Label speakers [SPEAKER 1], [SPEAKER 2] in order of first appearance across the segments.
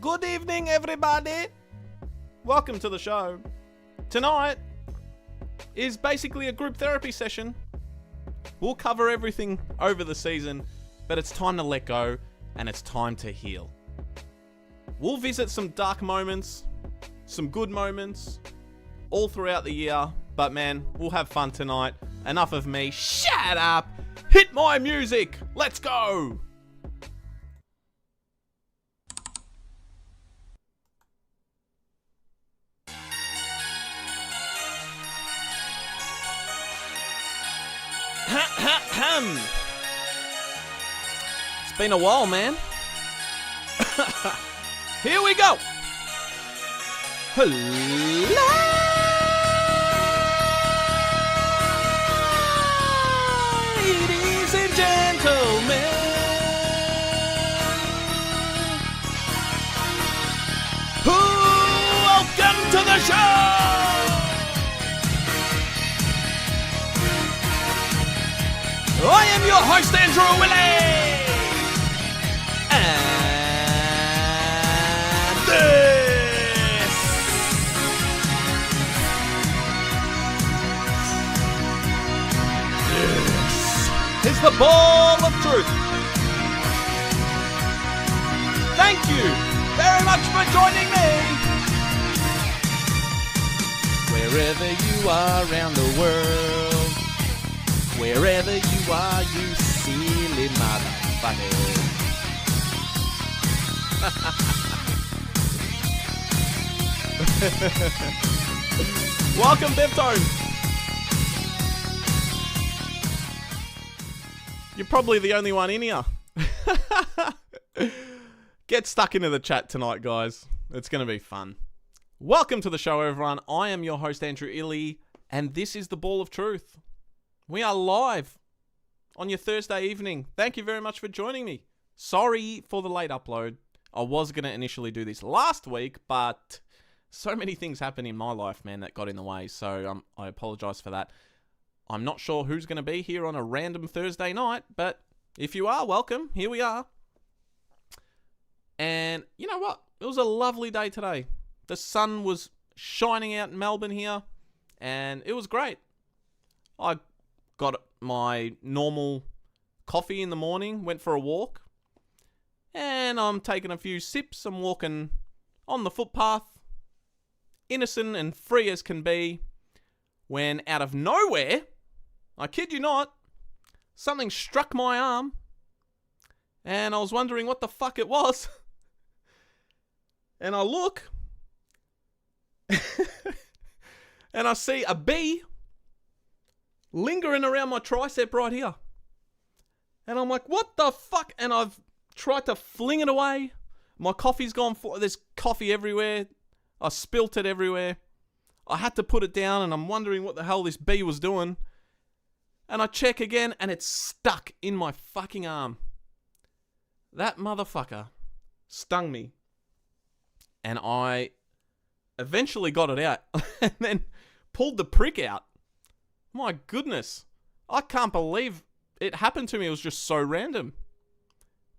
[SPEAKER 1] Good evening, everybody. Welcome to the show. Tonight is basically a group therapy session. We'll cover everything over the season, but it's time to let go and it's time to heal. We'll visit some dark moments, some good moments, all throughout the year, but man, we'll have fun tonight. Enough of me. Shut up! Hit my music! Let's go! It's been a while, man. Here we go. Ladies and gentlemen, welcome to the show. I am your host, Andrew Illy, and this is the Ball of Truth. Thank you very much for joining me. Wherever you are around the world, wherever you are, you silly motherfucker. Welcome, Bevtone. You're probably the only one in here. Get stuck into the chat tonight, guys. It's going to be fun. Welcome to the show, everyone. I am your host, Andrew Illy, and this is the Ball of Truth. We are live on your Thursday evening. Thank you very much for joining me. Sorry for the late upload. I was going to initially do this last week, but so many things happen in my life, man, that got in the way. So I apologize for that. I'm not sure who's going to be here on a random Thursday night, but if you are, welcome. Here we are. And you know what? It was a lovely day today. The sun was shining out in Melbourne here, and it was great. I got my normal coffee in the morning, went for a walk, and I'm taking a few sips. I'm walking on the footpath, innocent and free as can be, when out of nowhere, I kid you not, something struck my arm, and I was wondering what the fuck it was. And I look, and I see a bee lingering around my tricep right here. And I'm like, what the fuck? And I've tried to fling it away. My coffee's gone for. There's coffee everywhere. I spilt it everywhere. I had to put it down, and I'm wondering what the hell this bee was doing. And I check again, and it's stuck in my fucking arm. That motherfucker stung me. And I eventually got it out and then pulled the prick out. My goodness. I can't believe it happened to me. It was just so random.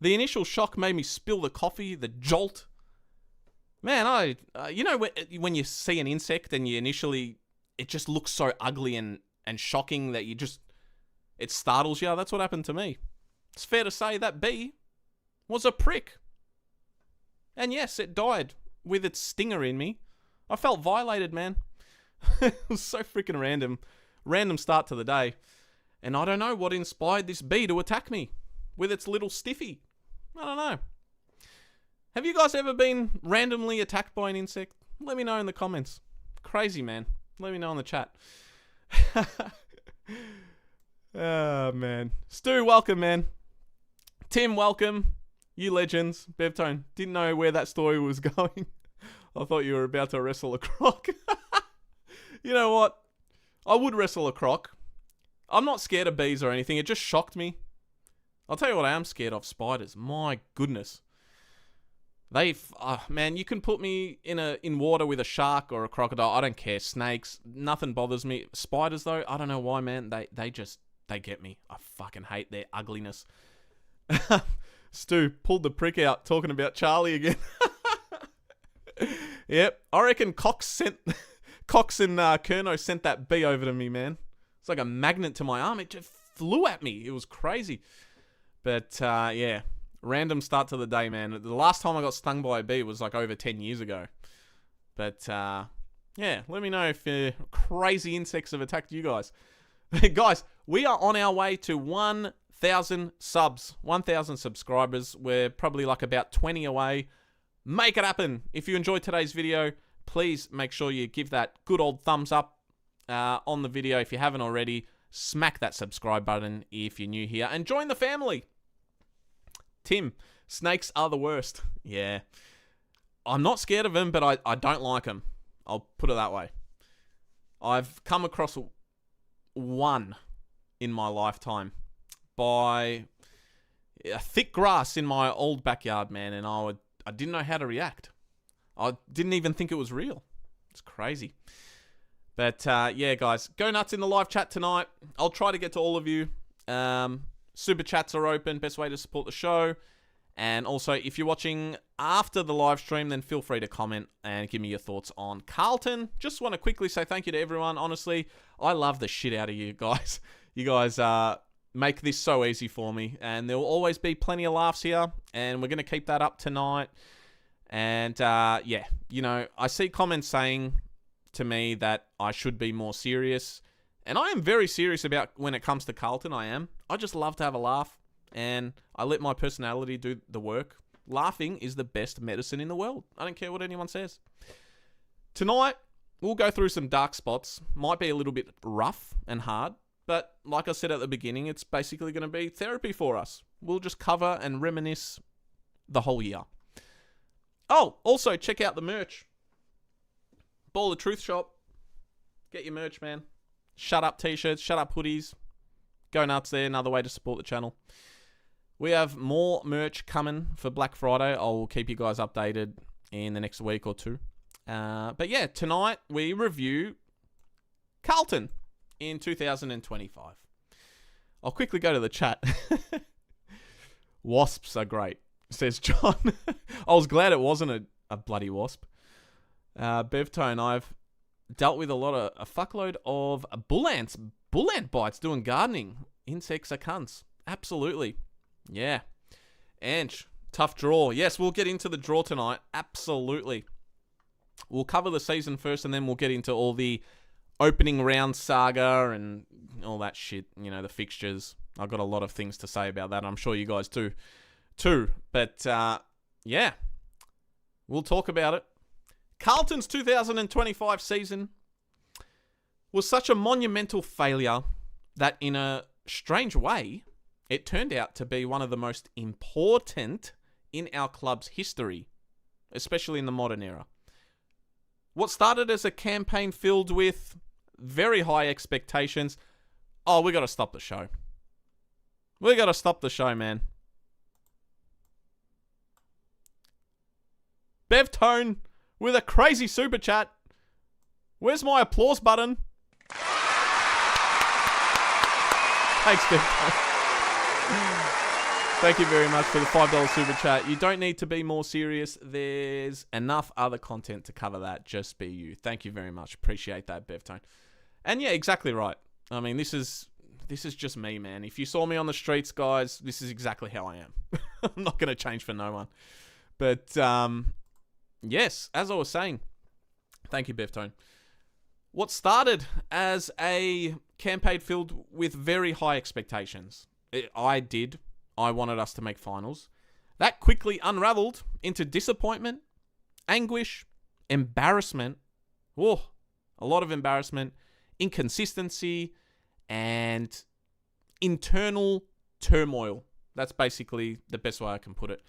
[SPEAKER 1] The initial shock made me spill the coffee, the jolt. Man, you know when you see an insect and you initially, it just looks so ugly and shocking that it startles you? That's what happened to me. It's fair to say that bee was a prick. And yes, it died with its stinger in me. I felt violated, man. It was so freaking random. Random start to the day. And I don't know what inspired this bee to attack me with its little stiffy. I don't know. Have you guys ever been randomly attacked by an insect? Let me know in the comments. Crazy, man. Let me know in the chat. Oh, man. Stu, welcome, man. Tim, welcome. You legends. Bevtone, didn't know where that story was going. I thought you were about to wrestle a croc. You know what? I would wrestle a croc. I'm not scared of bees or anything. It just shocked me. I'll tell you what I am scared of. Spiders. My goodness. Man, you can put me in water with a shark or a crocodile. I don't care. Snakes. Nothing bothers me. Spiders, though, I don't know why, man. They get me. I fucking hate their ugliness. Stu pulled the prick out talking about Charlie again. Yep. I reckon Cox and Kerno sent that B over to me, man. It's like a magnet to my arm. It just flew at me. It was crazy. But, yeah. Random start to the day, man. The last time I got stung by a bee was like over 10 years ago. But, yeah. Let me know if crazy insects have attacked you guys. Guys, we are on our way to 1,000 subs. 1,000 subscribers. We're probably like about 20 away. Make it happen. If you enjoyed today's video, please make sure you give that good old thumbs up on the video. If you haven't already, smack that subscribe button if you're new here. And join the family. Tim, snakes are the worst. Yeah. I'm not scared of them, but I don't like them. I'll put it that way. I've come across one in my lifetime by thick grass in my old backyard, man, and I didn't know how to react. I didn't even think it was real. It's crazy. But, yeah, guys, go nuts in the live chat tonight. I'll try to get to all of you. Super chats are open. Best way to support the show. And also, if you're watching after the live stream, then feel free to comment and give me your thoughts on Carlton. Just want to quickly say thank you to everyone. Honestly, I love the shit out of you guys. You guys make this so easy for me. And there will always be plenty of laughs here. And we're going to keep that up tonight. And, yeah, you know, I see comments saying to me that I should be more serious. And I am very serious about when it comes to Carlton, I am. I just love to have a laugh. And I let my personality do the work. Laughing is the best medicine in the world. I don't care what anyone says. Tonight, we'll go through some dark spots. Might be a little bit rough and hard. But like I said at the beginning, it's basically going to be therapy for us. We'll just cover and reminisce the whole year. Oh, also check out the merch. Ball of Truth shop. Get your merch, man. Shut up t-shirts, shut up hoodies. Go nuts there. Another way to support the channel. We have more merch coming for Black Friday. I'll keep you guys updated in the next week or two. But yeah, tonight we review Carlton in 2025. I'll quickly go to the chat. Wasps are great, says John. I was glad it wasn't a bloody wasp. Bevtone, I've dealt with a fuckload of bull ants. Bull ant bites doing gardening. Insects are cunts. Absolutely. Yeah. Ange, tough draw. Yes, we'll get into the draw tonight. Absolutely. We'll cover the season first and then we'll get into all the opening round saga and all that shit. You know, the fixtures. I've got a lot of things to say about that. I'm sure you guys do too. But, yeah. We'll talk about it. Carlton's 2025 season was such a monumental failure that in a strange way, it turned out to be one of the most important in our club's history, especially in the modern era. What started as a campaign filled with very high expectations. Oh, we got to stop the show. We got to stop the show, man. Bevtone with a crazy super chat. Where's my applause button? Thanks, Bevtone. Thank you very much for the $5 super chat. You don't need to be more serious. There's enough other content to cover that. Just be you. Thank you very much. Appreciate that, Bevtone. And yeah, exactly right. I mean, this is just me, man. If you saw me on the streets, guys, this is exactly how I am. I'm not going to change for no one. But, yes, as I was saying, thank you, Bevtone. What started as a campaign filled with very high expectations. I wanted us to make finals. That quickly unraveled into disappointment, anguish, embarrassment. Oh, a lot of embarrassment, inconsistency, and internal turmoil. That's basically the best way I can put it.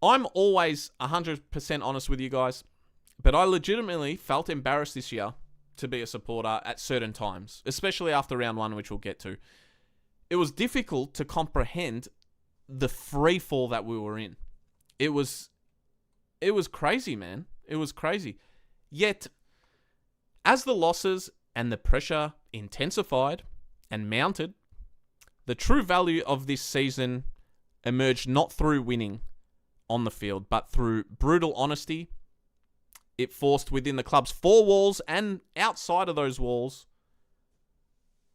[SPEAKER 1] I'm always 100% honest with you guys, but I legitimately felt embarrassed this year to be a supporter at certain times, especially after round one, which we'll get to. It was difficult to comprehend the free fall that we were in. It was crazy, man. It was crazy. Yet, as the losses and the pressure intensified and mounted, the true value of this season emerged not through winning on the field, but through brutal honesty, it forced within the club's four walls and outside of those walls,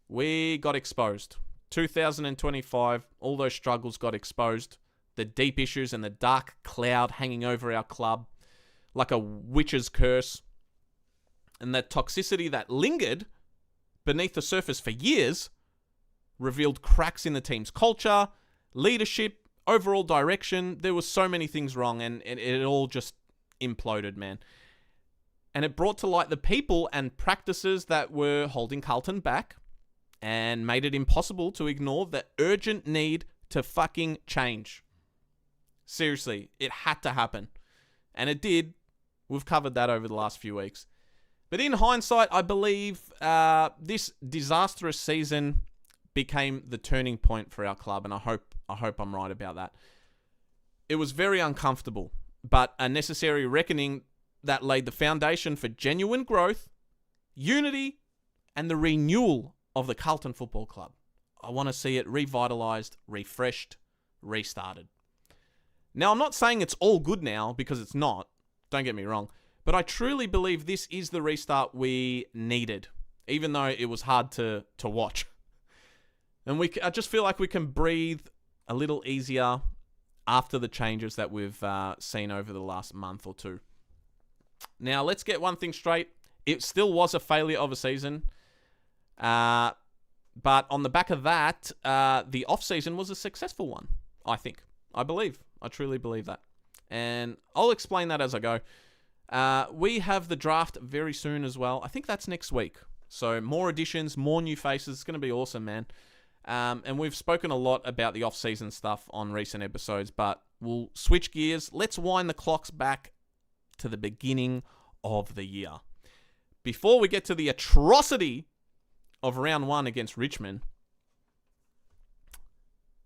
[SPEAKER 1] we got exposed. 2025, all those struggles got exposed. The deep issues and the dark cloud hanging over our club like a witch's curse. And that toxicity that lingered beneath the surface for years revealed cracks in the team's culture, leadership, overall direction. There were so many things wrong, and it all just imploded, man. And it brought to light the people and practices that were holding Carlton back and made it impossible to ignore the urgent need to fucking change. Seriously, it had to happen. And it did. We've covered that over the last few weeks. But in hindsight, I believe this disastrous season became the turning point for our club, and I hope I'm right about that. It was very uncomfortable, but a necessary reckoning that laid the foundation for genuine growth, unity, and the renewal of the Carlton Football Club. I want to see it revitalised, refreshed, restarted. Now, I'm not saying it's all good now, because it's not. Don't get me wrong. But I truly believe this is the restart we needed, even though it was hard to watch. And I just feel like we can breathe a little easier after the changes that we've seen over the last month or two. Now, let's get one thing straight. It still was a failure of a season. But on the back of that, the off-season was a successful one, I think. I truly believe that. And I'll explain that as I go. We have the draft very soon as well. I think that's next week. So more additions, more new faces. It's going to be awesome, man. And we've spoken a lot about the off-season stuff on recent episodes, but we'll switch gears. Let's wind the clocks back to the beginning of the year. Before we get to the atrocity of round 1 against Richmond,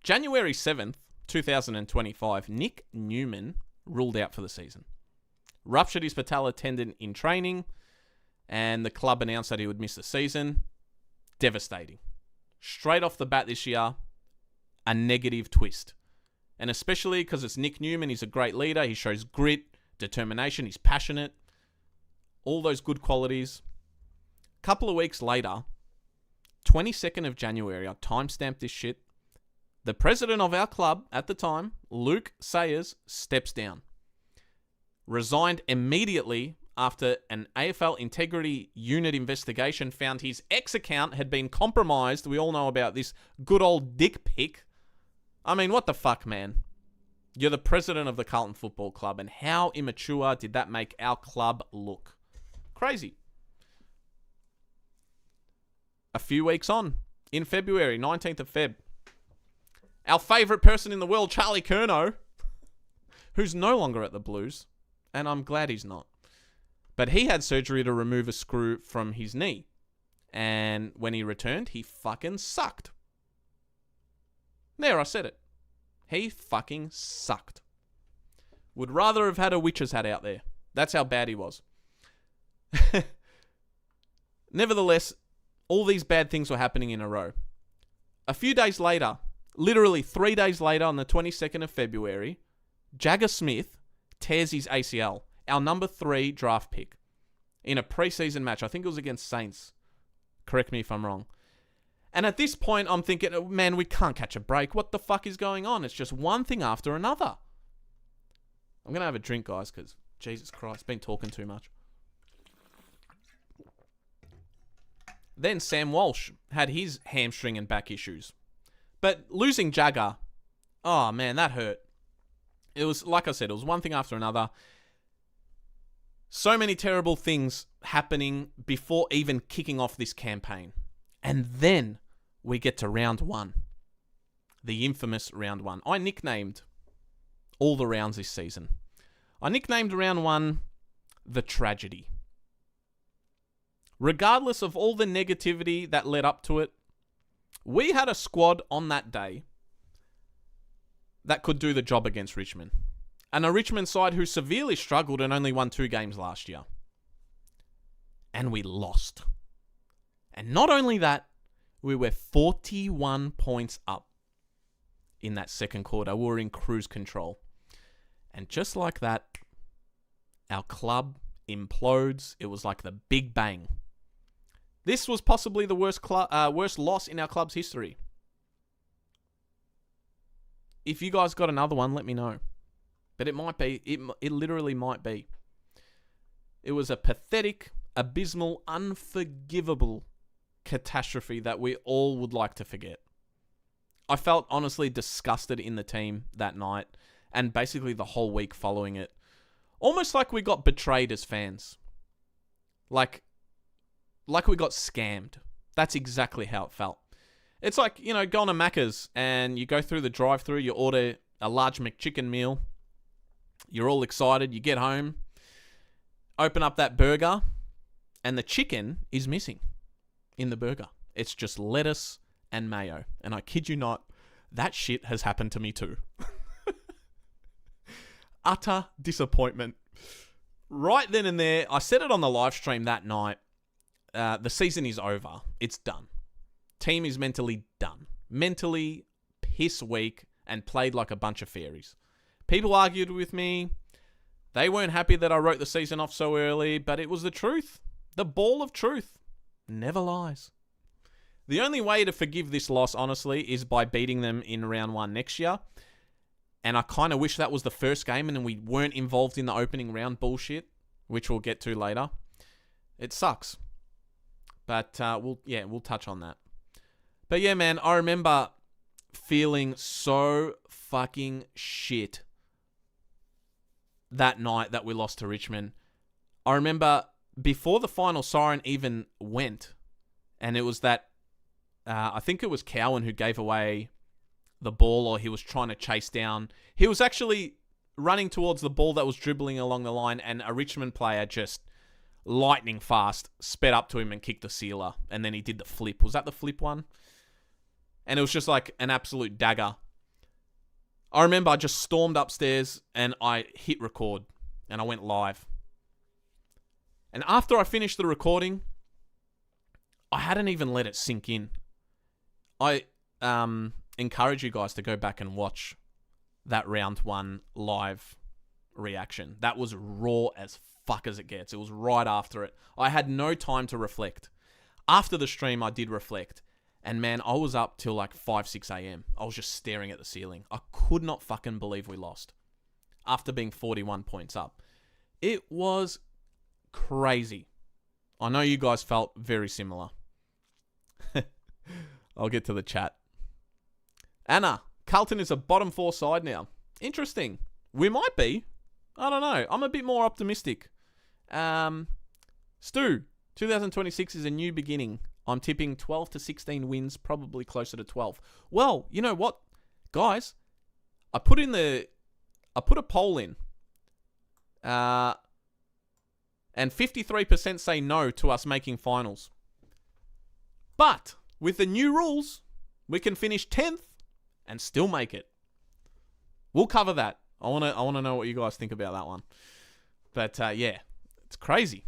[SPEAKER 1] January 7th, 2025, Nick Newman ruled out for the season. Ruptured his patella tendon in training, and the club announced that he would miss the season. Devastating. Straight off the bat this year, a negative twist. And especially because it's Nick Newman, he's a great leader, he shows grit, determination, he's passionate, all those good qualities. Couple of weeks later, 22nd of January, I timestamped this shit, the president of our club at the time, Luke Sayers, steps down. Resigned immediately after an AFL Integrity Unit investigation found his X account had been compromised. We all know about this good old dick pic. I mean, what the fuck, man? You're the president of the Carlton Football Club, and how immature did that make our club look? Crazy. A few weeks on, in February, 19th of Feb, our favourite person in the world, Charlie Curnow, who's no longer at the Blues, and I'm glad he's not. But he had surgery to remove a screw from his knee. And when he returned, he fucking sucked. There, I said it. He fucking sucked. Would rather have had a witch's hat out there. That's how bad he was. Nevertheless, all these bad things were happening in a row. A few days later, literally 3 days later, on the 22nd of February, Jagger Smith tears his ACL, our number 3 draft pick, in a preseason match. I think it was against Saints. Correct me if I'm wrong. And at this point, I'm thinking, man, we can't catch a break. What the fuck is going on? It's just one thing after another. I'm going to have a drink, guys, because Jesus Christ, been talking too much. Then Sam Walsh had his hamstring and back issues. But losing Jagger, oh man, that hurt. It was, like I said, it was one thing after another. So many terrible things happening before even kicking off this campaign. And then we get to round 1. The infamous round 1. I nicknamed all the rounds this season. I nicknamed round 1 the tragedy. Regardless of all the negativity that led up to it, we had a squad on that day that could do the job against Richmond. And a Richmond side who severely struggled and only won 2 games last year. And we lost. And not only that, we were 41 points up in that second quarter. We were in cruise control. And just like that, our club implodes. It was like the Big Bang. This was possibly the worst loss in our club's history. If you guys got another one, let me know. But it might be. It literally might be. It was a pathetic, abysmal, unforgivable catastrophe that we all would like to forget. I felt honestly disgusted in the team that night and basically the whole week following it. Almost like we got betrayed as fans. Like we got scammed. That's exactly how it felt. It's like, going to Macca's and you go through the drive-thru, you order a large McChicken meal. You're all excited. You get home, open up that burger, and the chicken is missing in the burger. It's just lettuce and mayo. And I kid you not, that shit has happened to me too. Utter disappointment. Right then and there, I said it on the live stream that night. The season is over. It's done. Team is mentally done. Mentally piss weak and played like a bunch of fairies. People argued with me. They weren't happy that I wrote the season off so early, but it was the truth. The ball of truth never lies. The only way to forgive this loss, honestly, is by beating them in round 1 next year. And I kind of wish that was the first game and then we weren't involved in the opening round bullshit, which we'll get to later. It sucks. But we'll touch on that. But yeah, man, I remember feeling so fucking shit that night that we lost to Richmond. I remember before the final siren even went, and it was that, I think it was Cowan who gave away the ball, or he was trying to chase down. He was actually running towards the ball that was dribbling along the line, and a Richmond player just lightning fast sped up to him and kicked the sealer, and then he did the flip. Was that the flip one? And it was just like an absolute dagger. I remember I just stormed upstairs and I hit record and I went live. And after I finished the recording, I hadn't even let it sink in. I encourage you guys to go back and watch that round 1 live reaction. That was raw as fuck as it gets. It was right after it. I had no time to reflect. After the stream, I did reflect. And man, I was up till like 5, 6 a.m. I was just staring at the ceiling. I could not fucking believe we lost. After being 41 points up. It was crazy. I know you guys felt very similar. I'll get to the chat. Anna, Carlton is a bottom 4 side now. Interesting. We might be. I don't know. I'm a bit more optimistic. Stu, 2026 is a new beginning. I'm tipping 12 to 16 wins, probably closer to 12. Well, you know what, guys? I put a poll in. And 53% say no to us making finals. But with the new rules, we can finish 10th and still make it. We'll cover that. I want to know what you guys think about that one. But yeah, it's crazy.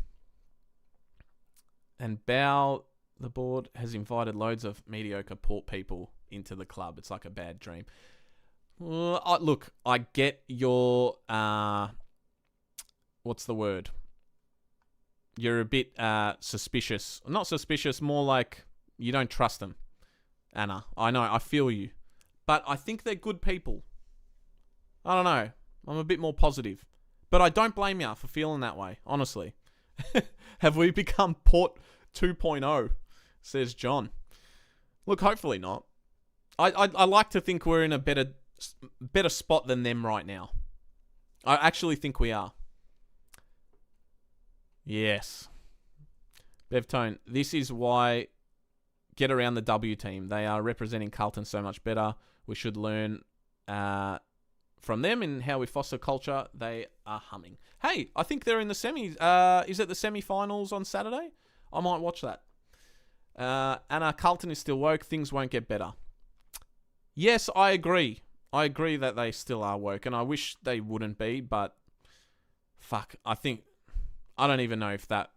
[SPEAKER 1] And Bow, the board has invited loads of mediocre port people into the club. It's like a bad dream. Look, I get your what's the word? You're a bit suspicious. Not suspicious, more like you don't trust them. Anna, I know, I feel you. But I think they're good people. I don't know. I'm a bit more positive. But I don't blame you for feeling that way, honestly. Have we become Port 2.0? Says John. Look, hopefully not. I like to think we're in a better spot than them right now. I actually think we are. Yes. Bevtone, this is why get around the W team. They are representing Carlton so much better. We should learn from them in how we foster culture. They are humming. Hey, I think they're in the semis. Is it the semi-finals on Saturday? I might watch that. Anna, Carlton is still woke. Things won't get better. Yes, I agree. I agree that they still are woke, and I wish they wouldn't be, but fuck, I don't even know if that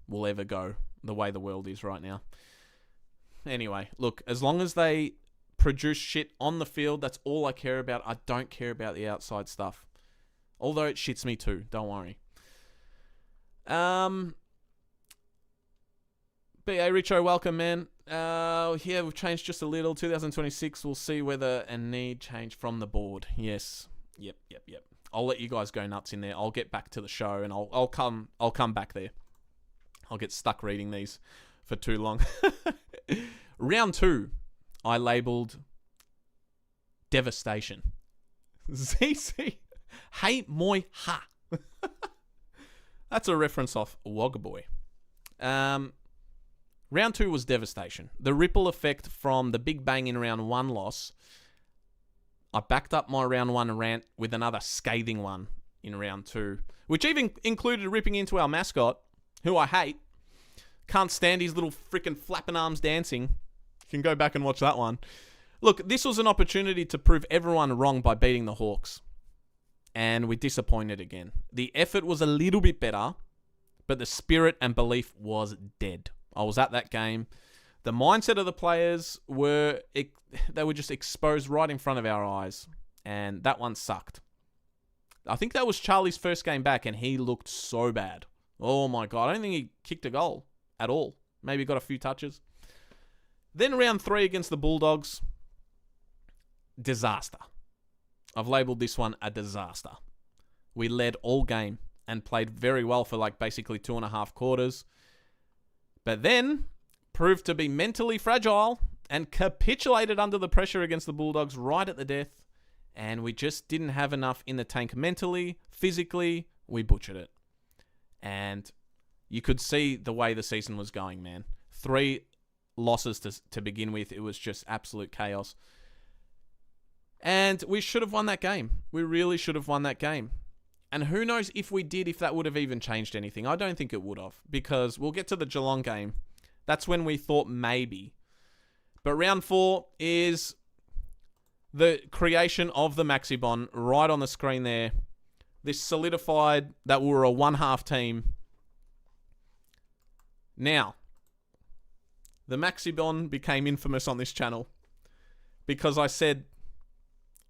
[SPEAKER 1] will ever go the way the world is right now. Anyway, look, as long as they produce shit on the field, that's all I care about. I don't care about the outside stuff. Although it shits me too. Don't worry. BA Richo, welcome, man. Yeah, we've changed just a little. 2026, we'll see whether a need change from the board. Yes. Yep. I'll let you guys go nuts in there. I'll get back to the show and I'll come back there. I'll get stuck reading these for too long. Round 2, I labelled devastation. ZC. Hey moi ha. That's a reference off Woggaboy. Round 2 was devastation. The ripple effect from the big bang in round 1 loss. I backed up my round 1 rant with another scathing one in round 2, which even included ripping into our mascot, who I hate. Can't stand his little freaking flapping arms dancing. You can go back and watch that one. Look, this was an opportunity to prove everyone wrong by beating the Hawks. And we disappointed again. The effort was a little bit better, but the spirit and belief was dead. I was at that game. The mindset of the players they were just exposed right in front of our eyes. And that one sucked. I think that was Charlie's first game back and he looked so bad. Oh my God. I don't think he kicked a goal at all. Maybe got a few touches. Then round 3 against the Bulldogs. Disaster. I've labelled this one a disaster. We led all game and played very well for basically 2.5 quarters. But then proved to be mentally fragile and capitulated under the pressure against the Bulldogs right at the death. And we just didn't have enough in the tank mentally, physically. We butchered it. And you could see the way the season was going, man. 3 losses to begin with. It was just absolute chaos. And we should have won that game. We really should have won that game. And who knows if we did, if that would have even changed anything. I don't think it would have. Because we'll get to the Geelong game. That's when we thought maybe. But round 4 is the creation of the Maxibon right on the screen there. This solidified that we were a 1/2 team. Now, the Maxibon became infamous on this channel. Because I said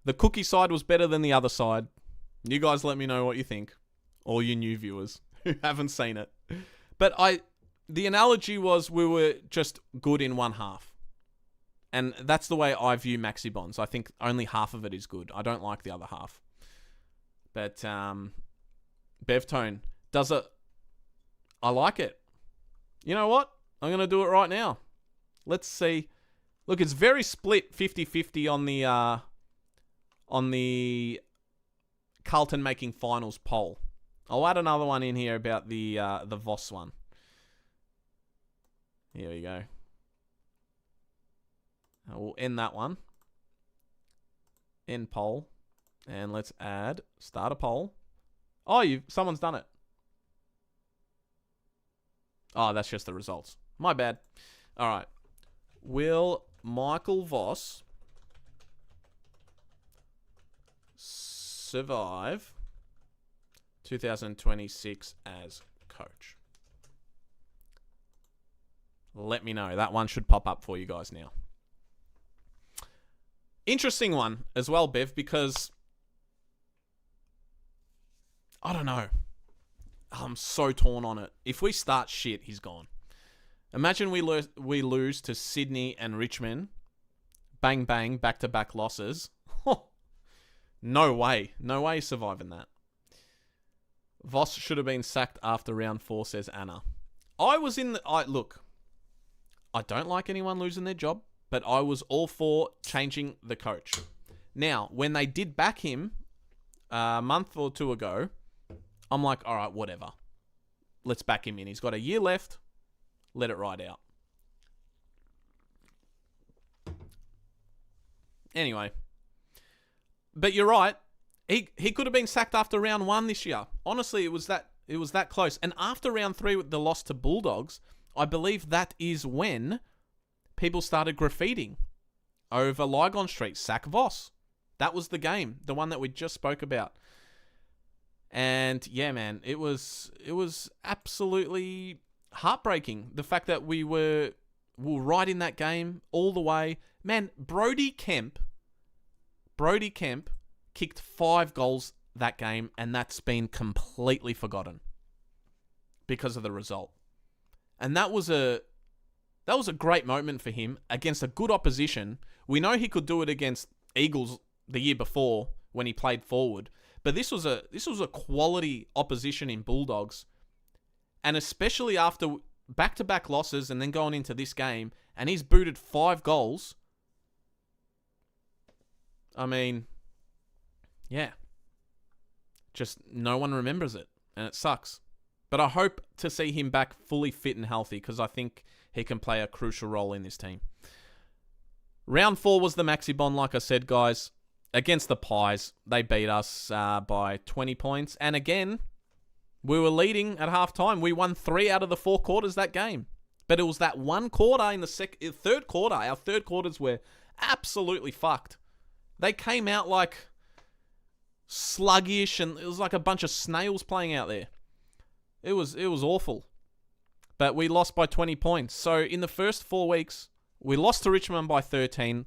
[SPEAKER 1] the cookie side was better than the other side. You guys let me know what you think. All you new viewers who haven't seen it. But the analogy was we were just good in 1/2. And that's the way I view Maxibons. I think only half of it is good. I don't like the other half. But Bevtone does it. I like it. You know what? I'm going to do it right now. Let's see. Look, it's very split 50-50 on the Carlton making finals poll. I'll add another one in here about the Voss one. Here we go. We'll end that one. End poll. And let's start a poll. Oh, someone's done it. Oh, that's just the results. My bad. All right. Will Michael Voss survive 2026 as coach? Let me know. That one should pop up for you guys now. Interesting one as well, Bev, because I don't know. I'm so torn on it. If we start shit, he's gone. Imagine we lose to Sydney and Richmond. Bang, bang, back-to-back losses. No way. No way he's surviving that. Voss should have been sacked after round 4, says Anna. Look, I don't like anyone losing their job, but I was all for changing the coach. Now, when they did back him a month or 2 ago, I'm like, all right, whatever. Let's back him in. He's got a year left. Let it ride out. Anyway. But you're right. He could have been sacked after round 1 this year. Honestly, it was that close. And after round 3 with the loss to Bulldogs, I believe that is when people started graffitiing over Lygon Street. Sack Voss. That was the game. The one that we just spoke about. And yeah, man, it was absolutely heartbreaking. The fact that we were right in that game all the way. Man, Brody Kemp kicked 5 goals that game, and that's been completely forgotten because of the result. And that was a great moment for him against a good opposition. We know he could do it against Eagles the year before when he played forward, but this was a quality opposition in Bulldogs, and especially after back-to-back losses and then going into this game, and he's booted 5 goals. I mean, yeah. Just no one remembers it, and it sucks. But I hope to see him back fully fit and healthy, because I think he can play a crucial role in this team. Round 4 was the Maxi Bond, like I said, guys. Against the Pies, they beat us by 20 points. And again, we were leading at halftime. We won 3 out of the 4 quarters that game. But it was that one quarter in the third quarter. Our third quarters were absolutely fucked. They came out like sluggish, and it was like a bunch of snails playing out there. It was awful. But we lost by 20 points. So in the first 4 weeks, we lost to Richmond by 13,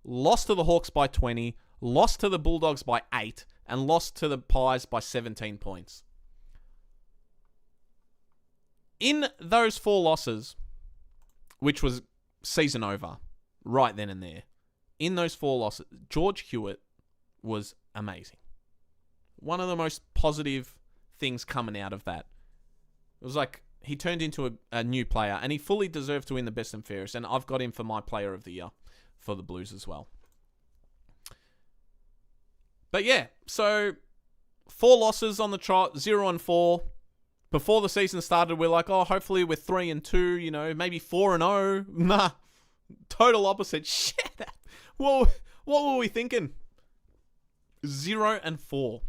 [SPEAKER 1] lost to the Hawks by 20, lost to the Bulldogs by 8, and lost to the Pies by 17 points. In those 4 losses, which was season over, right then and there, in those 4 losses, George Hewitt was amazing. One of the most positive things coming out of that. It was like he turned into a new player, and he fully deserved to win the best and fairest, and I've got him for my player of the year for the Blues as well. But yeah, so 4 losses on the trot, 0-4. Before the season started, we're like, oh, hopefully we're 3-2, maybe 4-0. Nah, total opposite. Shit. What were we thinking? 0-4.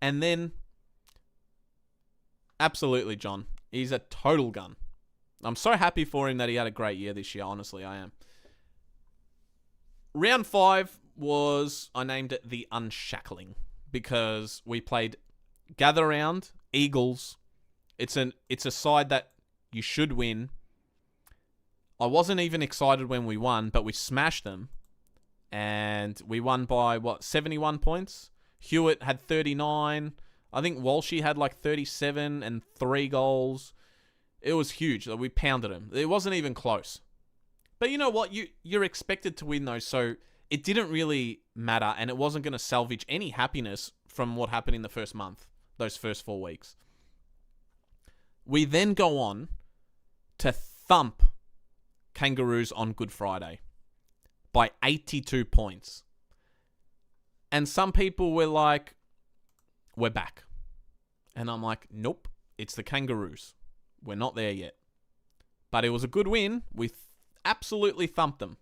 [SPEAKER 1] And then, absolutely, John. He's a total gun. I'm so happy for him that he had a great year this year. Honestly, I am. Round 5 was, I named it the Unshackling, because we played Gather Round, Eagles. It's a side that you should win. I wasn't even excited when we won, but we smashed them. And we won by, 71 points? Hewitt had 39. I think Walshy had like 37 and 3 goals. It was huge. We pounded him. It wasn't even close. But you know what? You're expected to win those, so it didn't really matter, and it wasn't going to salvage any happiness from what happened in the first month, those first 4 weeks. We then go on to thump Kangaroos on Good Friday by 82 points. And some people were like, we're back. And I'm like, nope, it's the Kangaroos. We're not there yet. But it was a good win. We absolutely thumped them.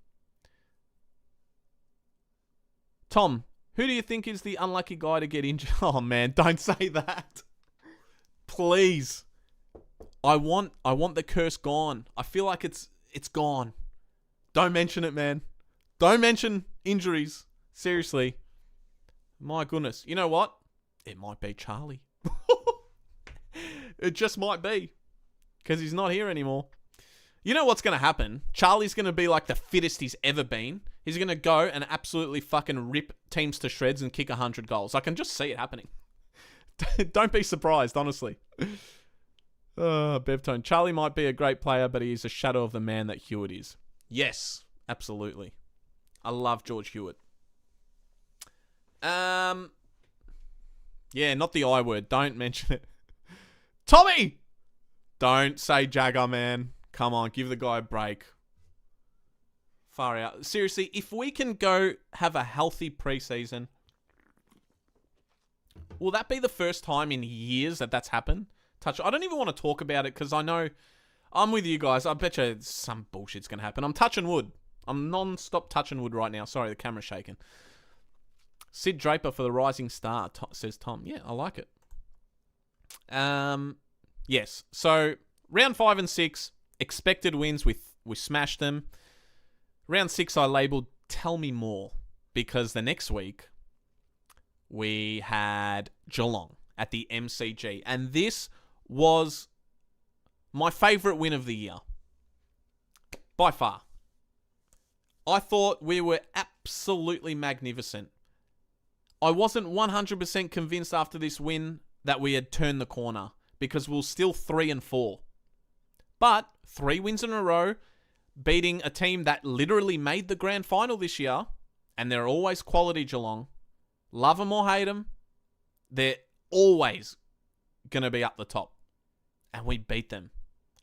[SPEAKER 1] Tom, who do you think is the unlucky guy to get injured? Oh man, don't say that. Please. I want the curse gone. I feel like it's gone. Don't mention it, man. Don't mention injuries. Seriously. My goodness. You know what? It might be Charlie. It just might be. Because he's not here anymore. You know what's going to happen? Charlie's going to be like the fittest he's ever been. He's going to go and absolutely fucking rip teams to shreds and kick 100 goals. I can just see it happening. Don't be surprised, honestly. Bevtone. Charlie might be a great player, but he is a shadow of the man that Hewitt is. Yes, absolutely. I love George Hewitt. Yeah, not the I word. Don't mention it. Tommy! Don't say Jagger, man. Come on, give the guy a break. Far out. Seriously, if we can go have a healthy preseason, will that be the first time in years that that's happened? I don't even want to talk about it because I know I'm with you guys. I bet you some bullshit's going to happen. I'm touching wood. I'm non-stop touching wood right now. Sorry, the camera's shaking. Sid Draper for the Rising Star, says Tom. Yeah, I like it. Yes. So, round 5 and 6, expected wins. We smashed them. Round 6, I labelled Tell Me More, because the next week, we had Geelong at the MCG. And this was my favourite win of the year. By far. I thought we were absolutely magnificent. I wasn't 100% convinced after this win that we had turned the corner because we were still 3-4. But 3 wins in a row, beating a team that literally made the grand final this year, and they're always quality Geelong. Love them or hate them, they're always going to be up the top. And we beat them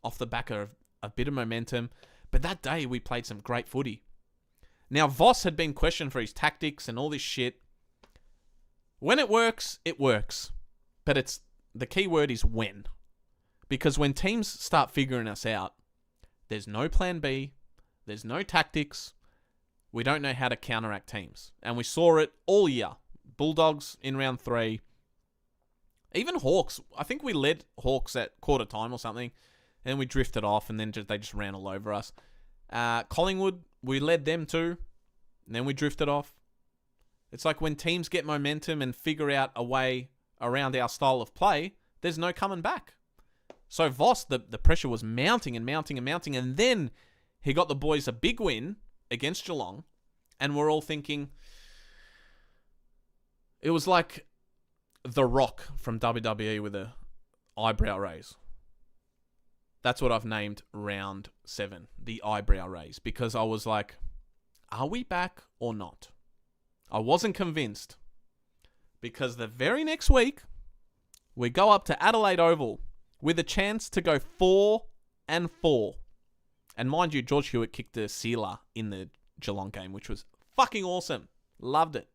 [SPEAKER 1] off the back of a bit of momentum. But that day, we played some great footy. Now, Voss had been questioned for his tactics and all this shit. When it works, it works. But the key word is when. Because when teams start figuring us out, there's no plan B, there's no tactics, we don't know how to counteract teams. And we saw it all year. Bulldogs in round 3. Even Hawks. I think we led Hawks at quarter time or something. And we drifted off and then they just ran all over us. Collingwood, we led them too. And then we drifted off. It's like when teams get momentum and figure out a way around our style of play, there's no coming back. So Voss, the pressure was mounting and mounting and mounting. And then he got the boys a big win against Geelong. And we're all thinking, it was like The Rock from WWE with a eyebrow raise. That's what I've named round 7, the eyebrow raise. Because I was like, are we back or not? I wasn't convinced. Because the very next week, we go up to Adelaide Oval with a chance to go 4-4. And mind you, George Hewitt kicked a sealer in the Geelong game, which was fucking awesome. Loved it.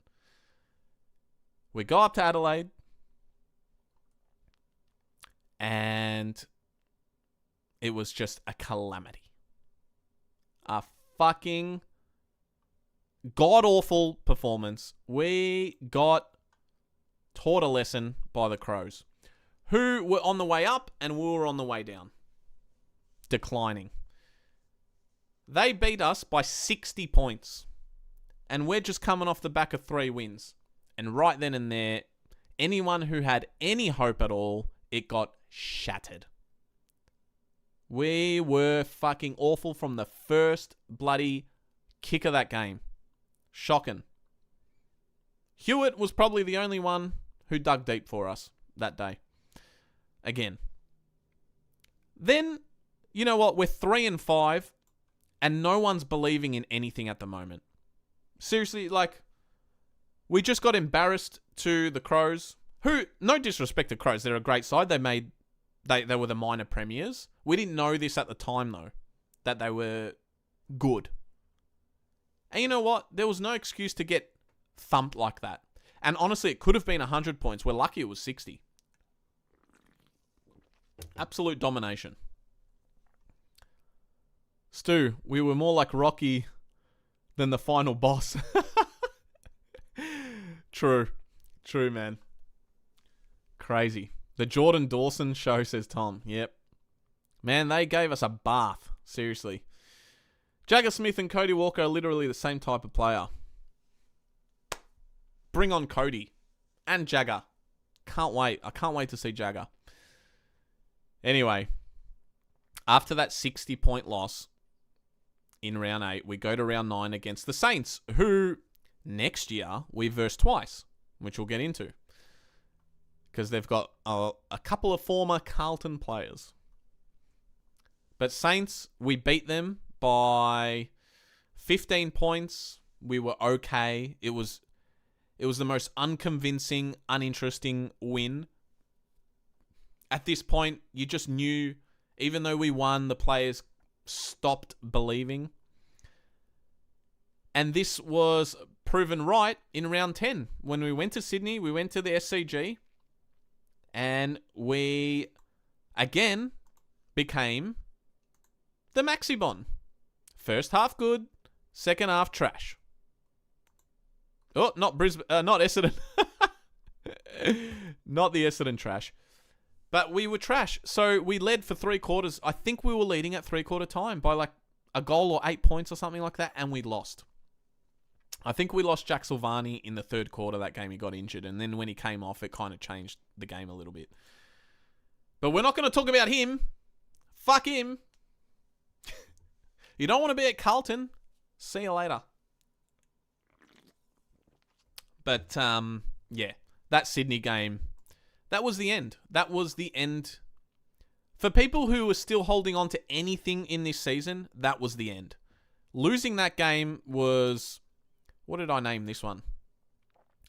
[SPEAKER 1] We go up to Adelaide. And it was just a calamity. A fucking god-awful performance. We got taught a lesson by the Crows, who were on the way up and we were on the way down. Declining. They beat us by 60 points. And we're just coming off the back of 3 wins. And right then and there, anyone who had any hope at all, it got shattered. We were fucking awful from the first bloody kick of that game. Shocking. Hewitt was probably the only one who dug deep for us that day. Again. Then, you know what? We're 3-5 and no one's believing in anything at the moment. Seriously, like, we just got embarrassed to the Crows, who, no disrespect to Crows, they're a great side. They were the minor premiers. We didn't know this at the time, though, that they were good. And you know what? There was no excuse to get thumped like that. And honestly, it could have been 100 points. We're lucky it was 60. Absolute domination. Stu, we were more like Rocky than the final boss. True, man. Crazy. The Jordan Dawson show, says Tom. Yep. Man, they gave us a bath. Seriously. Jagger Smith and Cody Walker are literally the same type of player. Bring on Cody. And Jagger. Can't wait. I can't wait to see Jagger. Anyway. After that 60-point loss in round 8, we go to round 9 against the Saints, who next year we verse twice, which we'll get into. Because they've got a couple of former Carlton players. But Saints, we beat them by 15 points. We were okay. It was the most unconvincing, uninteresting win. At this point, you just knew, even though we won, the players stopped believing. And this was proven right in round 10. When we went to Sydney, we went to the SCG. And we, again, became the Maxibon. First half good, second half trash. Oh, not Brisbane, not Essendon. Not the Essendon trash. But we were trash. So we led for 3 quarters. I think we were leading at 3-quarter time by like a goal or 8 points or something like that. And we lost. I think we lost Jack Silvani in the 3rd quarter that game. He got injured. And then when he came off, it kind of changed the game a little bit. But we're not going to talk about him. Fuck him. You don't want to be at Carlton. See you later. But, yeah, that Sydney game, that was the end. That was the end. For people who were still holding on to anything in this season, that was the end. Losing that game was, what did I name this one?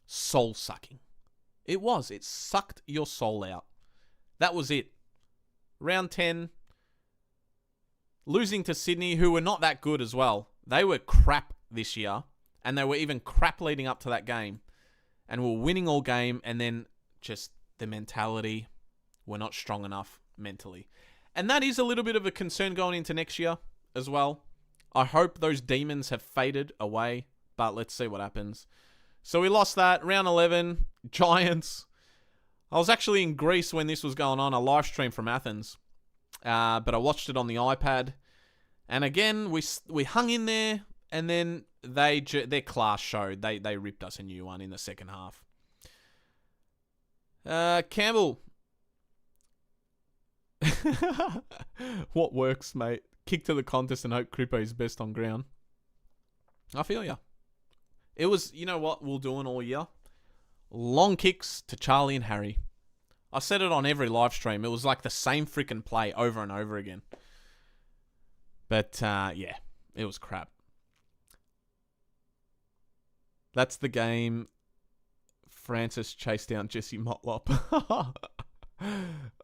[SPEAKER 1] Soul-sucking. It was. It sucked your soul out. That was it. Round 10, losing to Sydney, who were not that good as well. They were crap this year, and they were even crap leading up to that game. And were winning all game, and then just the mentality, we're not strong enough mentally. And that is a little bit of a concern going into next year as well. I hope those demons have faded away, but let's see what happens. So we lost that. Round 11, Giants. I was actually in Greece when this was going on, a live stream from Athens. But I watched it on the iPad. And again, we hung in there, and then their class showed. They ripped us a new one in the second half. Campbell. What works, mate? Kick to the contest and hope Crippo is best on ground. I feel ya. It was, you know what we're doing all year? Long kicks to Charlie and Harry. I said it on every live stream. It was like the same freaking play over and over again. But, yeah, it was crap. That's the game. Francis chased down Jesse Motlop.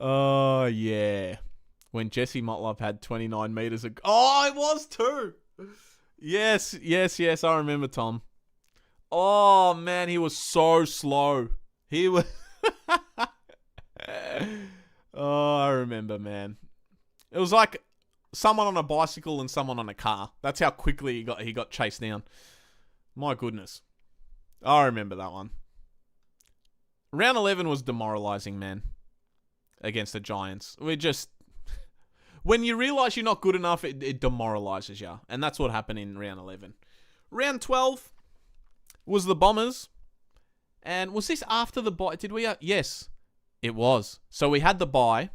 [SPEAKER 1] Oh, yeah. When Jesse Motlop had 29 meters of... Oh, it was too! Yes, I remember, Tom. Oh, man, he was so slow. He was... Oh, I remember, man. It was like someone on a bicycle and someone on a car. That's how quickly he got chased down. My goodness. I remember that one. Round 11 was demoralizing, man. Against the Giants. When you realize you're not good enough, it demoralizes you. And that's what happened in round 11. Round 12 was the Bombers. And was this after the bye? Did we? Yes, it was. So we had the bye.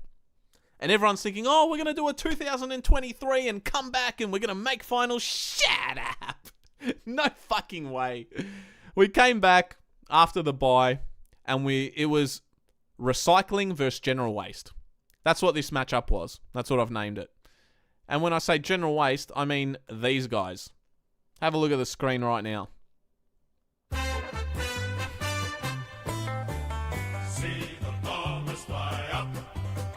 [SPEAKER 1] And everyone's thinking, oh, we're going to do a 2023 and come back and we're going to make finals. Shut up. No fucking way. We came back after the bye and it was recycling versus general waste. That's what this matchup was. That's what I've named it. And when I say general waste, I mean these guys. Have a look at the screen right now.
[SPEAKER 2] See the Bombers fly up,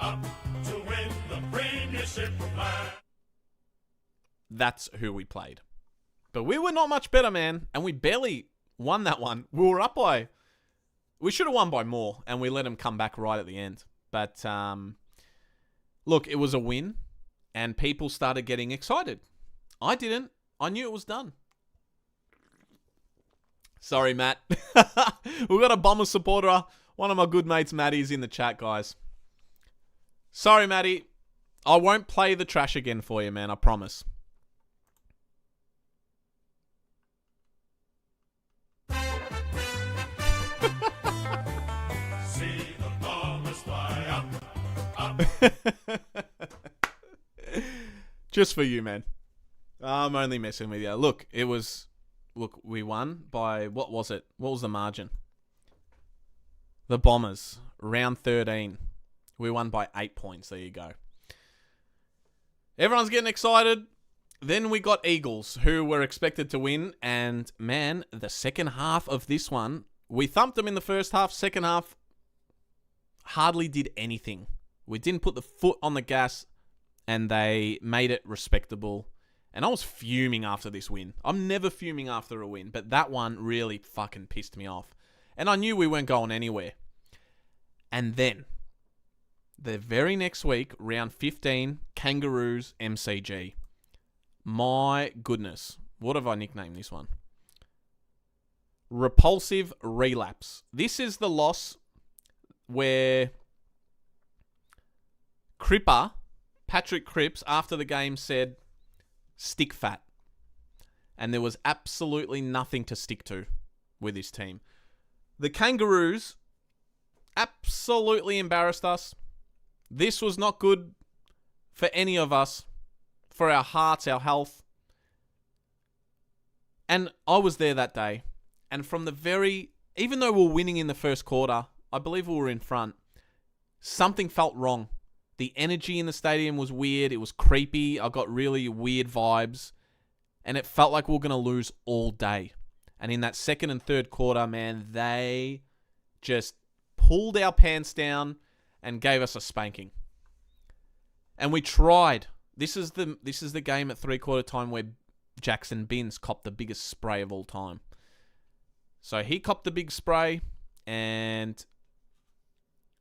[SPEAKER 2] up to win the premiership flag.
[SPEAKER 1] That's who we played. But we were not much better, man. And we barely won that one. We were up by... We should have won by more. And we let them come back right at the end. But, look, it was a win. And people started getting excited. I didn't. I knew it was done. Sorry, Matt. We've got a Bomber supporter. One of my good mates, Matty's in the chat, guys. Sorry, Matty. I won't play the trash again for you, man. I promise.
[SPEAKER 2] See the Bombers fly up, up.
[SPEAKER 1] Just for you, man. I'm only messing with you. Look, we won by, what was it? What was the margin? The Bombers, round 13. We won by 8 points. There you go. Everyone's getting excited. Then we got Eagles, who were expected to win. And, man, the second half of this one, we thumped them in the first half. Second half, hardly did anything. We didn't put the foot on the gas, and they made it respectable. And I was fuming after this win. I'm never fuming after a win, but that one really fucking pissed me off. And I knew we weren't going anywhere. And then, the very next week, round 15, Kangaroos MCG. My goodness. What have I nicknamed this one? Repulsive Relapse. This is the loss where Patrick Cripps, after the game said, stick fat. And there was absolutely nothing to stick to with this team. The Kangaroos absolutely embarrassed us. This was not good for any of us, for our hearts, our health. And I was there that day. And from the very even though we were winning in the first quarter, I believe we were in front, something felt wrong. The energy in the stadium was weird. It was creepy. I got really weird vibes. And it felt like we were going to lose all day. And in that second and third quarter, man, they just pulled our pants down and gave us a spanking. And we tried. This is the game at 3/4 time where Jackson Binns copped the biggest spray of all time. So he copped the big spray, and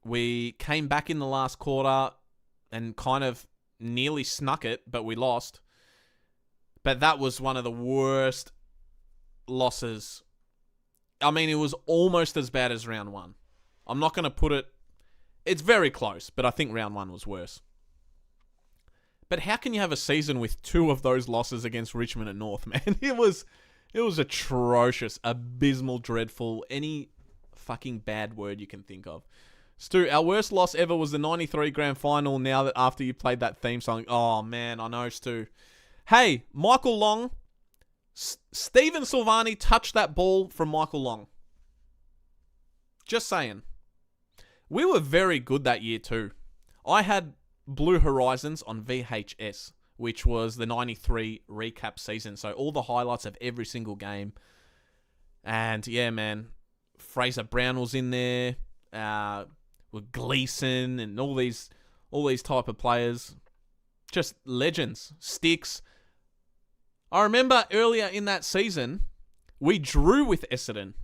[SPEAKER 1] we came back in the last quarter and kind of nearly snuck it, but we lost. But that was one of the worst losses. I mean, it was almost as bad as round one. I'm not going to put it... It's very close, but I think round one was worse. But how can you have a season with 2 of those losses against Richmond and North, man? It was atrocious, abysmal, dreadful, any fucking bad word you can think of. Stu, our worst loss ever was the 93 grand final now that after you played that theme song. Oh, man, I know, Stu. Hey, Michael Long, Stephen Silvani touched that ball from Michael Long. Just saying. We were very good that year too. I had Blue Horizons on VHS, which was the 93 recap season. So all the highlights of every single game. And yeah, man, Fraser Brown was in there, with Gleason and all these type of players. Just legends. Sticks. I remember earlier in that season, we drew with Essendon.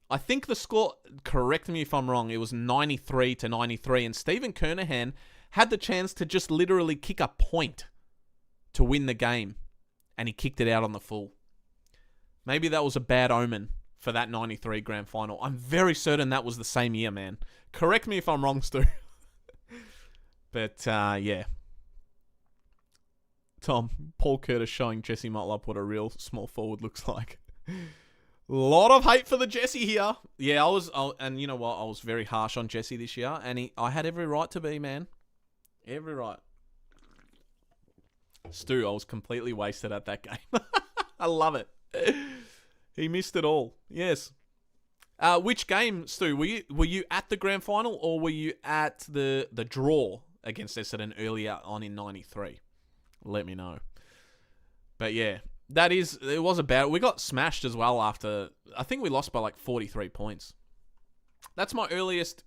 [SPEAKER 1] I think the score, correct me if I'm wrong, it was 93-93, and Stephen Kernahan had the chance to just literally kick a point to win the game, and he kicked it out on the full. Maybe that was a bad omen for that 93 grand final. I'm very certain that was the same year, man. Correct me if I'm wrong, Stu. But, yeah. Tom, Paul Curtis showing Jesse Motlop what a real small forward looks like. A lot of hate for the Jesse here. Yeah, and you know what? I was very harsh on Jesse this year, and I had every right to be, man. Every right. Stu, I was completely wasted at that game. I love it. He missed it all. Yes. Which game, Stu? Were you at the grand final, or were you at the draw against Essendon earlier on in 93? Let me know. But yeah, it was a bad... We got smashed as well after... I think we lost by like 43 points. That's my earliest,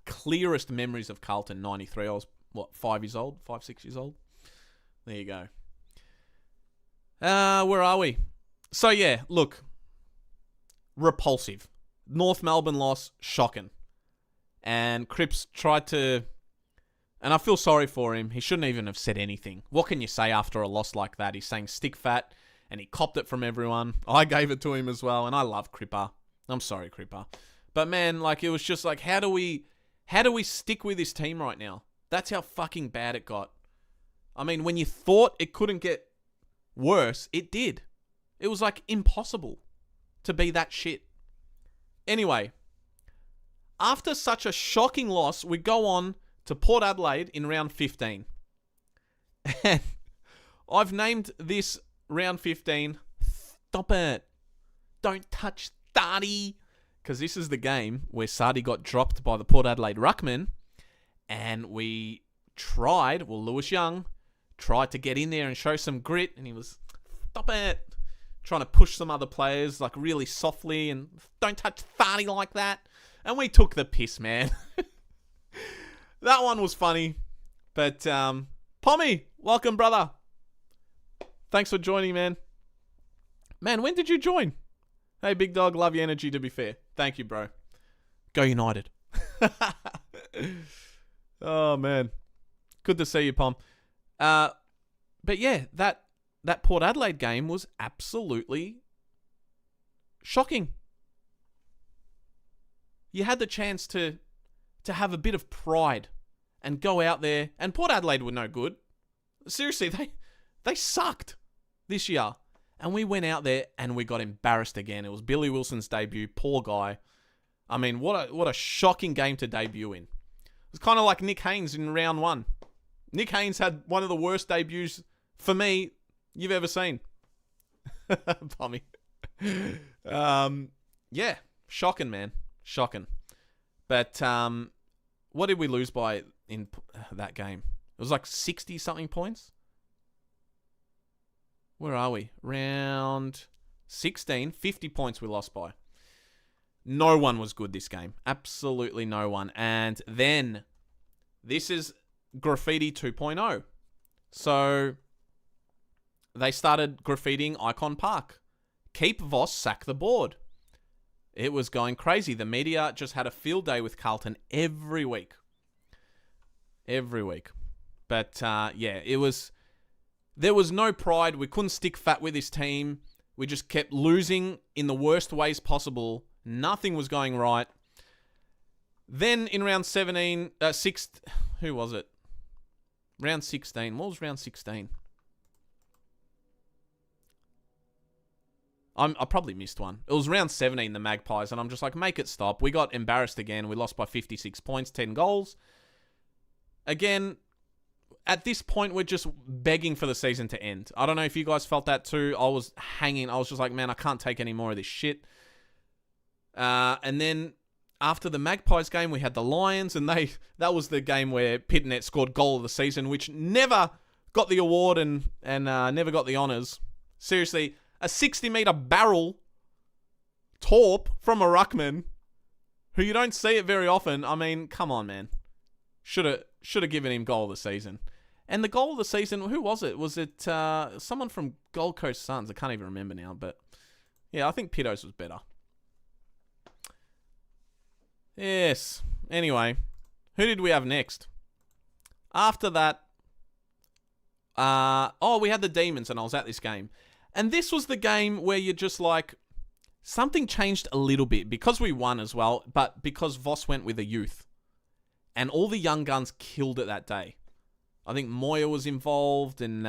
[SPEAKER 1] clearest memories of Carlton, 93. I was, 5 years old? 5, 6 years old? There you go. Where are we? So yeah, look. Repulsive. North Melbourne loss, shocking. And Cripps tried to... And I feel sorry for him. He shouldn't even have said anything. What can you say after a loss like that? He's saying stick fat, and he copped it from everyone. I gave it to him as well, and I love Cripper. I'm sorry, Cripper. But man, like, it was just like, how do we stick with this team right now? That's how fucking bad it got. I mean, when you thought it couldn't get worse, it did. It was like impossible to be that shit. Anyway, after such a shocking loss, we go on to Port Adelaide in round 15. And I've named this round 15, Stop It. Don't touch Sardi. Because this is the game where Sardi got dropped by the Port Adelaide ruckman. And we tried, Lewis Young tried to get in there and show some grit. And he was, stop it. Trying to push some other players like really softly. And don't touch Sardi like that. And we took the piss, man. That one was funny. But, Pommy, welcome, brother. Thanks for joining, man. Man, when did you join? Hey, big dog, love your energy, to be fair. Thank you, bro. Go United. Oh, man. Good to see you, Pom. But yeah, that Port Adelaide game was absolutely shocking. You had the chance to have a bit of pride and go out there, and Port Adelaide were no good. Seriously, they sucked this year. And we went out there and we got embarrassed again. It was Billy Wilson's debut. Poor guy. I mean, what a shocking game to debut in. It was kind of like Nick Haynes in round 1. Nick Haynes had one of the worst debuts, for me, you've ever seen. Pommy. Yeah. Shocking, man. Shocking. But what did we lose by in that game? It was like 60-something points. Where are we? Round 16. 50 points we lost by. No one was good this game. Absolutely no one. And then, this is Graffiti 2.0. So, they started graffitiing Icon Park. Keep Voss, sack the board. It was going crazy. The media just had a field day with Carlton every week. Every week. But, yeah, it was... There was no pride. We couldn't stick fat with this team. We just kept losing in the worst ways possible. Nothing was going right. Then in round 17... who was it? Round 16. What was round 16? I probably missed one. It was round 17, the Magpies, and I'm just like, make it stop. We got embarrassed again. We lost by 56 points, 10 goals. Again, at this point, we're just begging for the season to end. I don't know if you guys felt that too. I was hanging. I was just like, man, I can't take any more of this shit. And then after the Magpies game, we had the Lions, and that was the game where Pitternet scored goal of the season, which never got the award and never got the honours. Seriously, a 60-metre barrel torp from a ruckman, who you don't see it very often. I mean, come on, man. Should have given him goal of the season. And the goal of the season, who was it? Was it someone from Gold Coast Suns? I can't even remember now, but yeah, I think Pitto's was better. Yes. Anyway, who did we have next? After that, we had the Demons, and I was at this game. And this was the game where you're just like, something changed a little bit because we won as well, but because Voss went with the youth. And all the young guns killed it that day. I think Moya was involved, and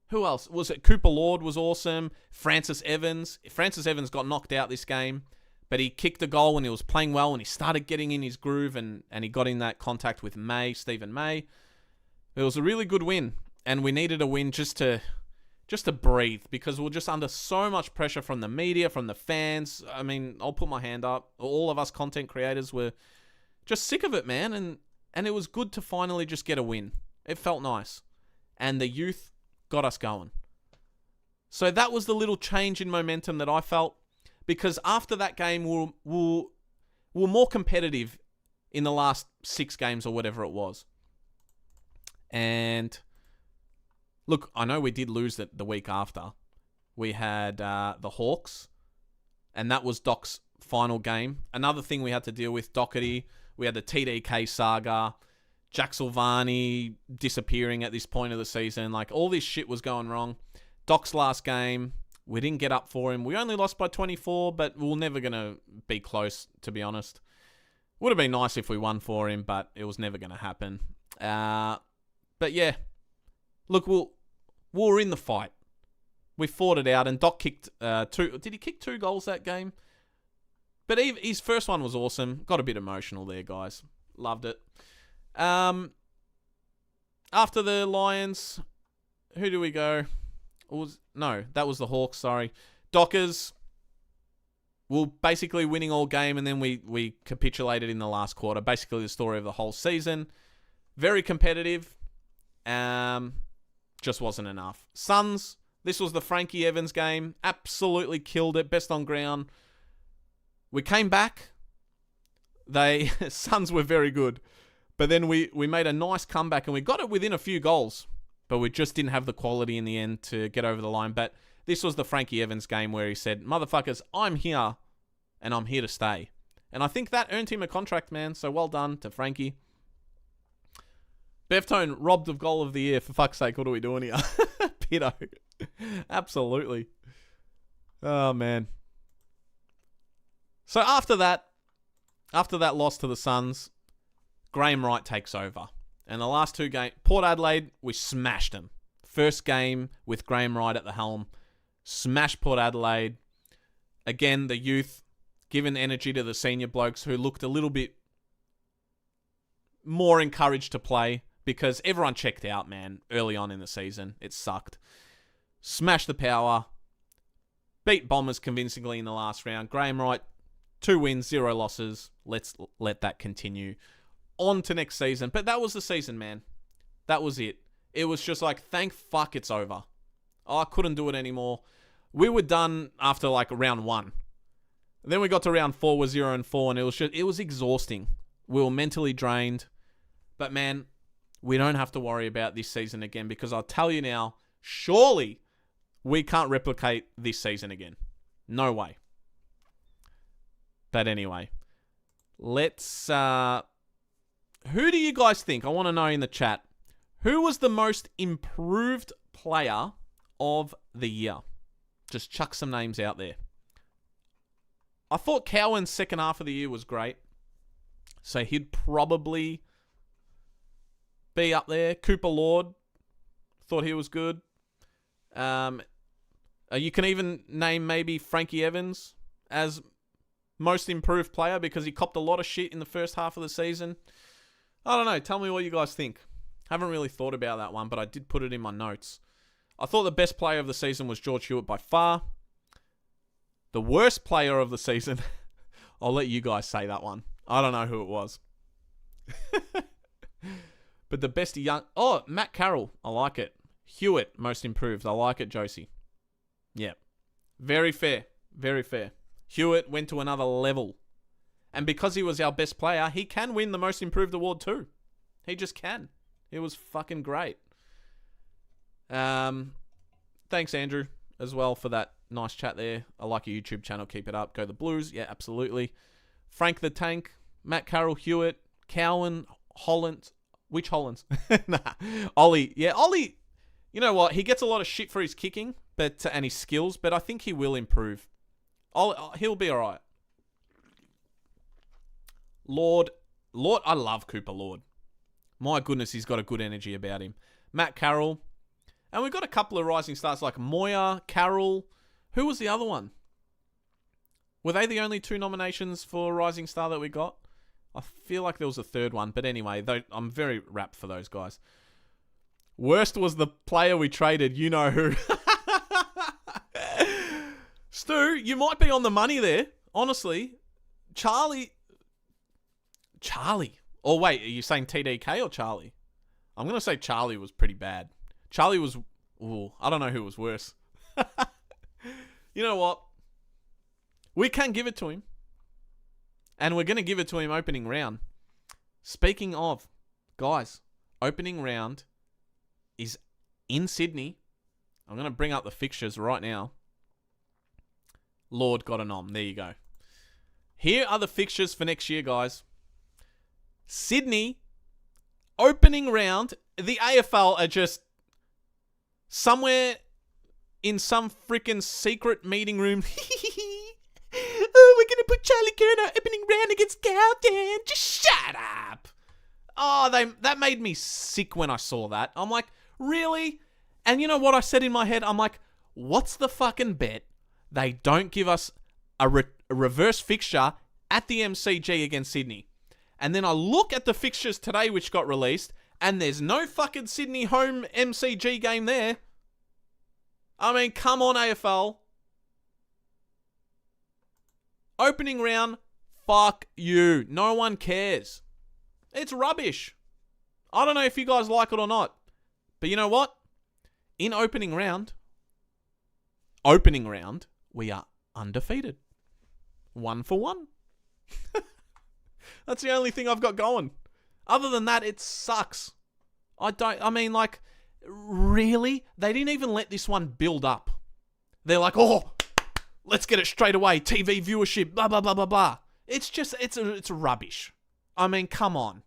[SPEAKER 1] who else? Was it Cooper Lord was awesome. Francis Evans. Francis Evans got knocked out this game, but he kicked a goal when he was playing well, and he started getting in his groove, and he got in that contact with Stephen May. It was a really good win, and we needed a win just to breathe, because we were just under so much pressure from the media, from the fans. I mean, I'll put my hand up. All of us content creators were just sick of it, man, and it was good to finally just get a win. It felt nice. And the youth got us going. So that was the little change in momentum that I felt, because after that game, we were more competitive in the last 6 games or whatever it was. And look, I know we did lose it the week after. We had the Hawks, and that was Doc's final game. Another thing we had to deal with, Doherty. We had the TDK saga, Jack Silvani disappearing at this point of the season. Like, all this shit was going wrong. Doc's last game, we didn't get up for him. We only lost by 24, but we were never going to be close, to be honest. Would have been nice if we won for him, but it was never going to happen. But yeah, look, we were in the fight. We fought it out, and Doc kicked 2... Did he kick 2 goals that game? But his first one was awesome. Got a bit emotional there, guys. Loved it. After the Lions, who do we go? That was the Hawks, sorry. Dockers, we were basically winning all game, and then we capitulated in the last quarter. Basically the story of the whole season. Very competitive. Just wasn't enough. Suns, this was the Frankie Evans game. Absolutely killed it. Best on ground. We came back. Suns were very good. But then we made a nice comeback, and we got it within a few goals. But we just didn't have the quality in the end to get over the line. But this was the Frankie Evans game where he said, motherfuckers, I'm here, and I'm here to stay. And I think that earned him a contract, man. So well done to Frankie. Bevtone robbed of goal of the year. For fuck's sake, what are we doing here? Pitto. Absolutely. Oh, man. So after that loss to the Suns, Graham Wright takes over. And the last 2 games, Port Adelaide, we smashed them. First game with Graham Wright at the helm. Smashed Port Adelaide. Again, the youth giving energy to the senior blokes who looked a little bit more encouraged to play, because everyone checked out, man, early on in the season. It sucked. Smashed the power. Beat Bombers convincingly in the last round. Graham Wright 2 wins, 0 losses. Let's let that continue on to next season. But that was the season, man. That was it. It was just like, thank fuck it's over. I couldn't do it anymore. We were done after like round 1. Then we got to round 4 with 0-4, and it was exhausting. We were mentally drained. But man, we don't have to worry about this season again, because I'll tell you now, surely we can't replicate this season again. No way. But anyway, let's... who do you guys think? I want to know in the chat. Who was the most improved player of the year? Just chuck some names out there. I thought Cowan's second half of the year was great. So he'd probably be up there. Cooper Lord, thought he was good. You can even name maybe Frankie Evans as most improved player, because he copped a lot of shit in the first half of the season. I don't know. Tell me what you guys think. Haven't really thought about that one, but I did put it in my notes. I thought the best player of the season was George Hewitt by far. The worst player of the season, I'll let you guys say that one. I don't know who it was. But the best young... Oh, Matt Carroll. I like it. Hewitt, most improved. I like it, Josie. Yeah. Very fair. Very fair. Hewitt went to another level. And because he was our best player, he can win the most improved award too. He just can. It was fucking great. Thanks, Andrew, as well, for that nice chat there. I like your YouTube channel. Keep it up. Go the Blues. Yeah, absolutely. Frank the Tank, Matt Carroll, Hewitt, Cowan, Holland. Which Hollands? Nah. Ollie. Yeah, Ollie, you know what? He gets a lot of shit for his kicking and his skills, but I think he will improve. He'll be all right. Lord, I love Cooper Lord. My goodness, he's got a good energy about him. Matt Carroll. And we've got a couple of rising stars like Moya, Carroll. Who was the other one? Were they the only 2 nominations for Rising Star that we got? I feel like there was a third one. But anyway, I'm very rapt for those guys. Worst was the player we traded. You know who. Stu, you might be on the money there. Honestly. Charlie. Oh, wait. Are you saying TDK or Charlie? I'm going to say Charlie was pretty bad. Charlie was... Ooh, I don't know who was worse. You know what? We can give it to him. And we're going to give it to him opening round. Speaking of, guys, opening round is in Sydney. I'm going to bring up the fixtures right now. Lord got a nom. There you go. Here are the fixtures for next year, guys. Sydney, opening round. The AFL are just somewhere in some freaking secret meeting room. Oh, we're going to put Charlie Kerner opening round against Carlton. Just shut up. Oh, that made me sick when I saw that. I'm like, really? And you know what I said in my head? I'm like, what's the fucking bet they don't give us a reverse fixture at the MCG against Sydney? And then I look at the fixtures today which got released, and there's no fucking Sydney home MCG game there. I mean, come on, AFL. Opening round, fuck you. No one cares. It's rubbish. I don't know if you guys like it or not. But you know what? In opening round, we are undefeated. 1 for 1. That's the only thing I've got going. Other than that, it sucks. Really? They didn't even let this one build up. They're like, oh, let's get it straight away. TV viewership, blah, blah, blah, blah, blah. It's rubbish. I mean, come on.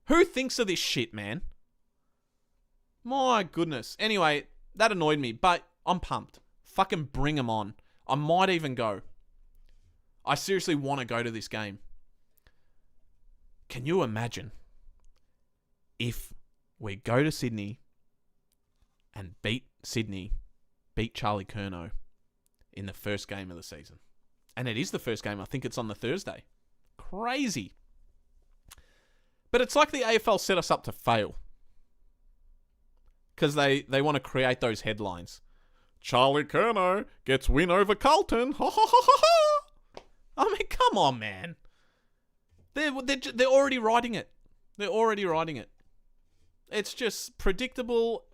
[SPEAKER 1] Who thinks of this shit, man? My goodness. Anyway, that annoyed me, but I'm pumped. Fucking bring them on. I might even go. I seriously want to go to this game. Can you imagine if we go to Sydney and beat Charlie Curnow in the first game of the season? And it is the first game. I think it's on the Thursday. Crazy. But it's like the AFL set us up to fail. Because they want to create those headlines. Charlie Curnow gets win over Carlton. Ha ha ha ha ha. I mean, come on, man. They're already writing it. They're already writing it. It's just predictable.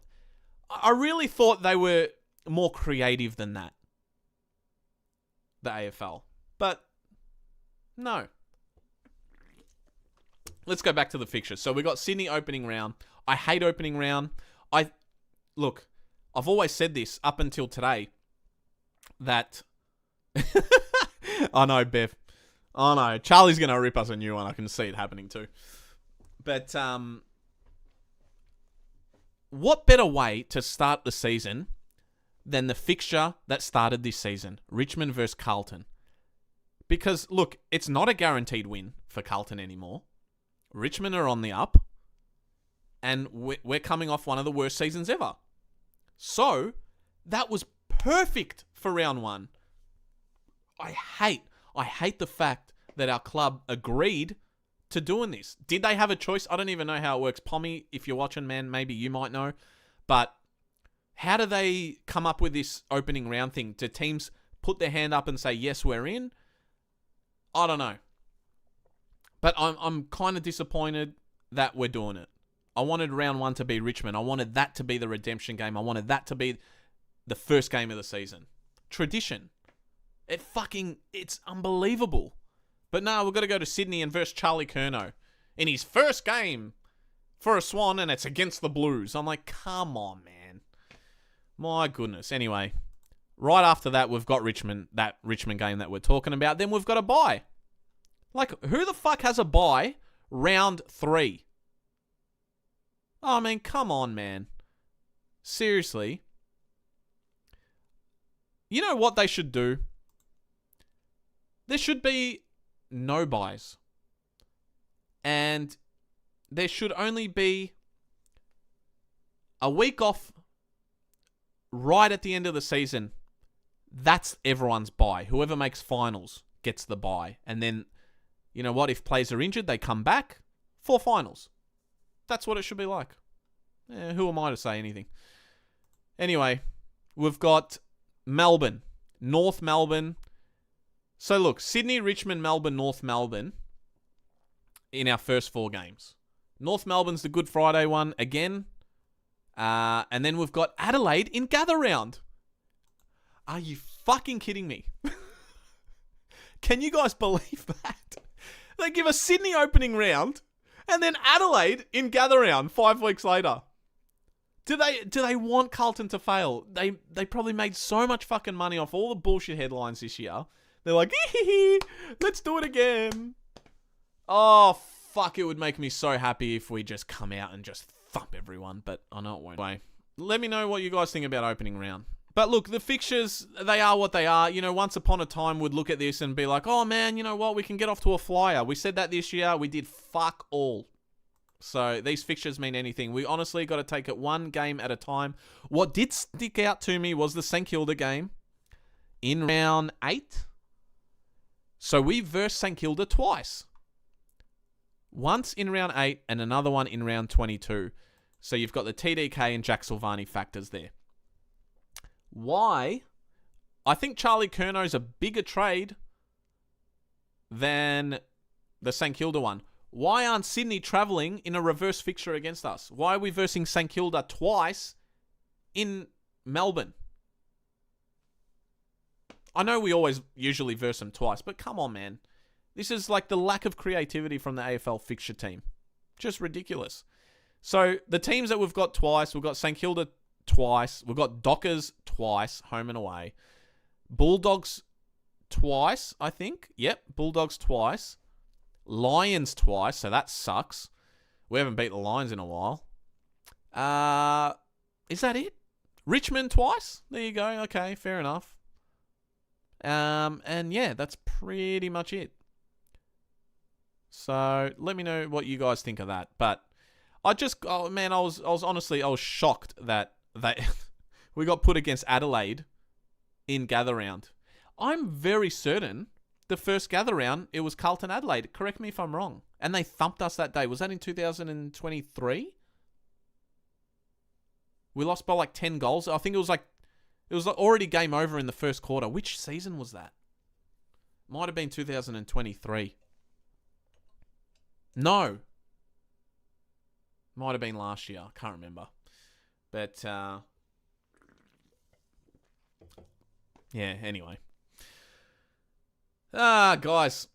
[SPEAKER 1] I really thought they were more creative than that. The AFL. But, no. Let's go back to the fixtures. So we got Sydney opening round. I hate opening round. Look, I've always said this up until today. That... I know, Bev. Oh no, Charlie's going to rip us a new one. I can see it happening too. But, what better way to start the season than the fixture that started this season? Richmond versus Carlton. Because, look, it's not a guaranteed win for Carlton anymore. Richmond are on the up. And we're coming off one of the worst seasons ever. So, that was perfect for round one. I hate the fact that our club agreed to doing this. Did they have a choice? I don't even know how it works. Pommy, if you're watching, man, maybe you might know. But how do they come up with this opening round thing? Do teams put their hand up and say, yes, we're in? I don't know. But I'm kind of disappointed that we're doing it. I wanted round one to be Richmond. I wanted that to be the redemption game. I wanted that to be the first game of the season. Tradition. It's unbelievable. But no, we've got to go to Sydney and versus Charlie Curnow in his first game for a Swan, and it's against the Blues. I'm like, come on, man. My goodness. Anyway, right after that, we've got Richmond, that Richmond game that we're talking about. Then we've got a bye. Like, who the fuck has a bye round 3? I mean, come on, man. Seriously. You know what they should do? There should be no buys. And there should only be a week off right at the end of the season. That's everyone's buy. Whoever makes finals gets the buy. And then, you know what? If players are injured, they come back for finals. That's what it should be like. Who am I to say anything? Anyway, we've got Melbourne. North Melbourne. So look, Sydney, Richmond, Melbourne, North Melbourne in our first 4 games. North Melbourne's the Good Friday one again. And then we've got Adelaide in gather round. Are you fucking kidding me? Can you guys believe that? They give a Sydney opening round and then Adelaide in gather round 5 weeks later. Do they want Carlton to fail? They probably made so much fucking money off all the bullshit headlines this year. They're like, let's do it again. Oh, fuck, it would make me so happy if we just come out and just thump everyone, but I know it won't. Anyway, let me know what you guys think about opening round. But look, the fixtures, they are what they are. You know, once upon a time, we'd look at this and be like, oh man, you know what, we can get off to a flyer. We said that this year, we did fuck all. So these fixtures mean anything. We honestly got to take it one game at a time. What did stick out to me was the St Kilda game in round 8. So we versed St Kilda twice. Once in round 8 and another one in round 22. So you've got the TDK and Jack Silvani factors there. Why? I think Charlie Curnow's a bigger trade than the St Kilda one. Why aren't Sydney travelling in a reverse fixture against us? Why are we versing St Kilda twice in Melbourne? I know we always usually verse them twice, but come on, man. This is like the lack of creativity from the AFL fixture team. Just ridiculous. So the teams that we've got twice, we've got St Kilda twice, we've got Dockers twice, home and away. Bulldogs twice, I think. Yep, Bulldogs twice. Lions twice, so that sucks. We haven't beat the Lions in a while. Is that it? Richmond twice? There you go. Okay, fair enough. And yeah, that's pretty much it. So let me know what you guys think of that. But I was shocked that we got put against Adelaide in gather round. I'm very certain the first gather round, it was Carlton Adelaide. Correct me if I'm wrong. And they thumped us that day. Was that in 2023? We lost by like 10 goals. I think it was already game over in the first quarter. Which season was that? Might have been 2023. No. Might have been last year. I can't remember. But, yeah, anyway. Guys,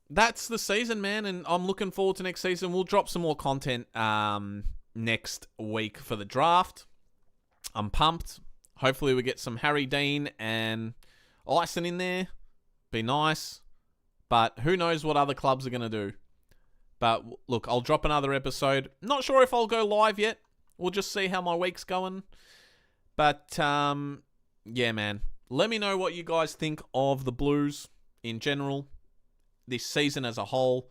[SPEAKER 1] that's the season, man, and I'm looking forward to next season. We'll drop some more content next week for the draft. I'm pumped. Hopefully we get some Harry Dean and Ison in there. Be nice. But who knows what other clubs are going to do. But look, I'll drop another episode. Not sure if I'll go live yet. We'll just see how my week's going. But, yeah, man. Let me know what you guys think of the Blues in general. This season as a whole.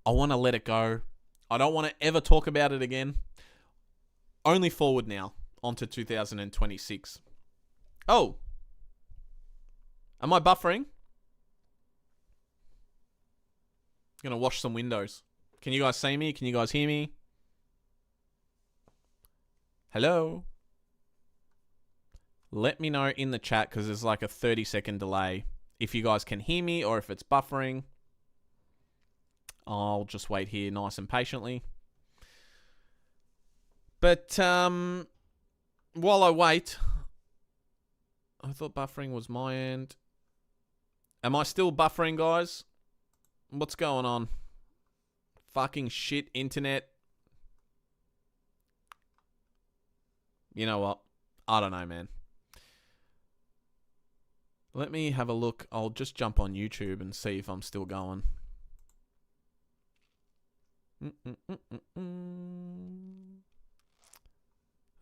[SPEAKER 1] I want to let it go. I don't want to ever talk about it again. Only forward now. Onto 2026. Oh. Am I buffering? Gonna wash some windows. Can you guys see me? Can you guys hear me? Hello? Let me know in the chat because there's like a 30-second delay. If you guys can hear me or if it's buffering. I'll just wait here nice and patiently. But, while I wait, I thought buffering was my end. Am I still buffering, guys? What's going on? Fucking shit internet. You know what? I don't know, man. Let me have a look. I'll just jump on YouTube and see if I'm still going.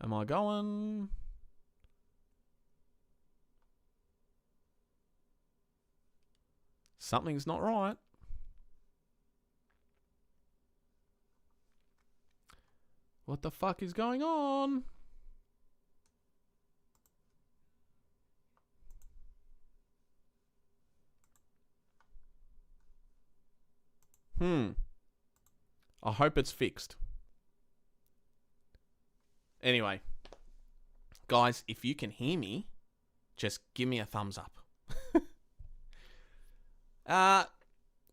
[SPEAKER 1] Am I going? Something's not right. What the fuck is going on? I hope it's fixed. Anyway, guys, if you can hear me, just give me a thumbs up.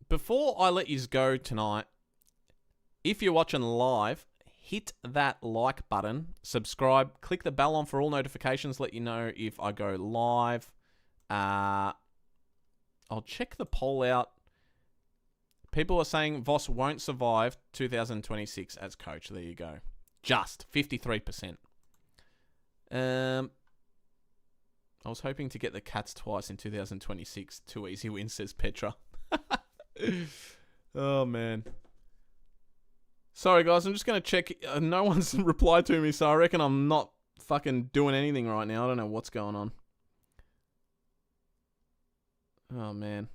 [SPEAKER 1] Before I let you go tonight, if you're watching live, hit that like button, subscribe, click the bell on for all notifications, let you know if I go live. I'll check the poll out. People are saying Voss won't survive 2026 as coach. There you go. Just 53%. I was hoping to get the Cats twice in 2026. Too easy win, says Petra. Oh, man. Sorry, guys. I'm just going to check. No one's replied to me, so I reckon I'm not fucking doing anything right now. I don't know what's going on. Oh, man.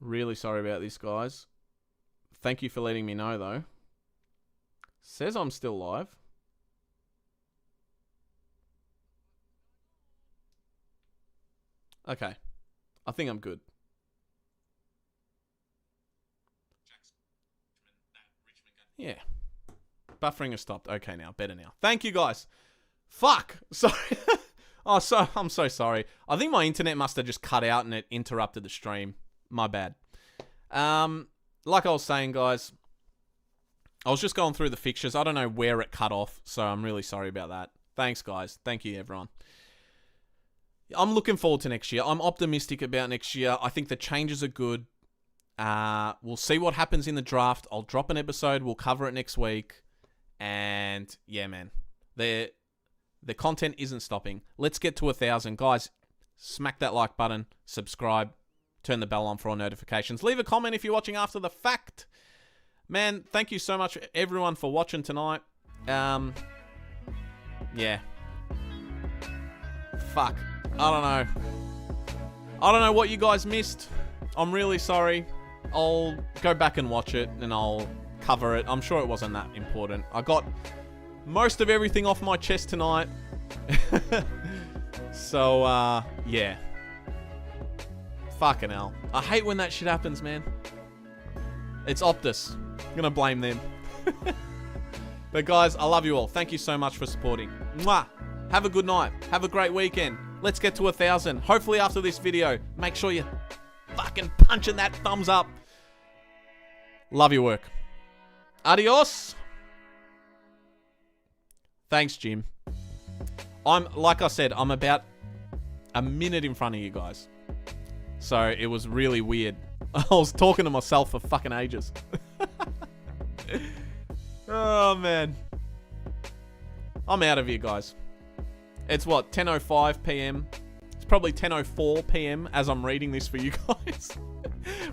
[SPEAKER 1] Really sorry about this, guys. Thank you for letting me know, though. Says I'm still live. Okay. I think I'm good. Yeah. Buffering has stopped. Okay, now. Better now. Thank you, guys. Fuck. Sorry. I'm so sorry. I think my internet must have just cut out and it interrupted the stream. My bad. Like I was saying, guys, I was just going through the fixtures. I don't know where it cut off, so I'm really sorry about that. Thanks, guys. Thank you, everyone. I'm looking forward to next year. I'm optimistic about next year. I think the changes are good. We'll see what happens in the draft. I'll drop an episode. We'll cover it next week. And, yeah, man. The content isn't stopping. Let's get to 1,000. Guys, smack that like button. Subscribe. Turn the bell on for all notifications. Leave a comment if you're watching after the fact. Man, thank you so much, everyone, for watching tonight. Yeah. Fuck. I don't know. I don't know what you guys missed. I'm really sorry. I'll go back and watch it, and I'll cover it. I'm sure it wasn't that important. I got most of everything off my chest tonight. So, yeah. Fucking hell. I hate when that shit happens, man. It's Optus. I'm gonna blame them. But guys, I love you all. Thank you so much for supporting. Mwah! Have a good night. Have a great weekend. Let's get to 1,000. Hopefully after this video, make sure you're fucking punching that thumbs up. Love your work. Adios. Thanks, Jim. Like I said, I'm about a minute in front of you guys. So it was really weird. I was talking to myself for fucking ages. Oh, man. I'm out of here, guys. It's what, 10:05 p.m.? It's probably 10:04 p.m. as I'm reading this for you guys.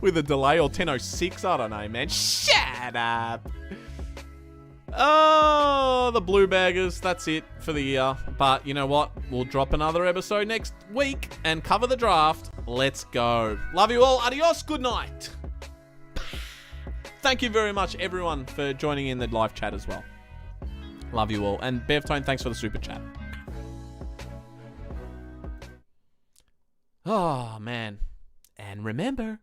[SPEAKER 1] With a delay, or 10:06, I don't know, man. Shut up. Oh, the Blue Baggers, that's it for the year. But you know what? We'll drop another episode next week and cover the draft. Let's go. Love you all. Adios. Good night. Thank you very much, everyone, for joining in the live chat as well. Love you all. And Bevtone, thanks for the super chat. Oh, man. And remember,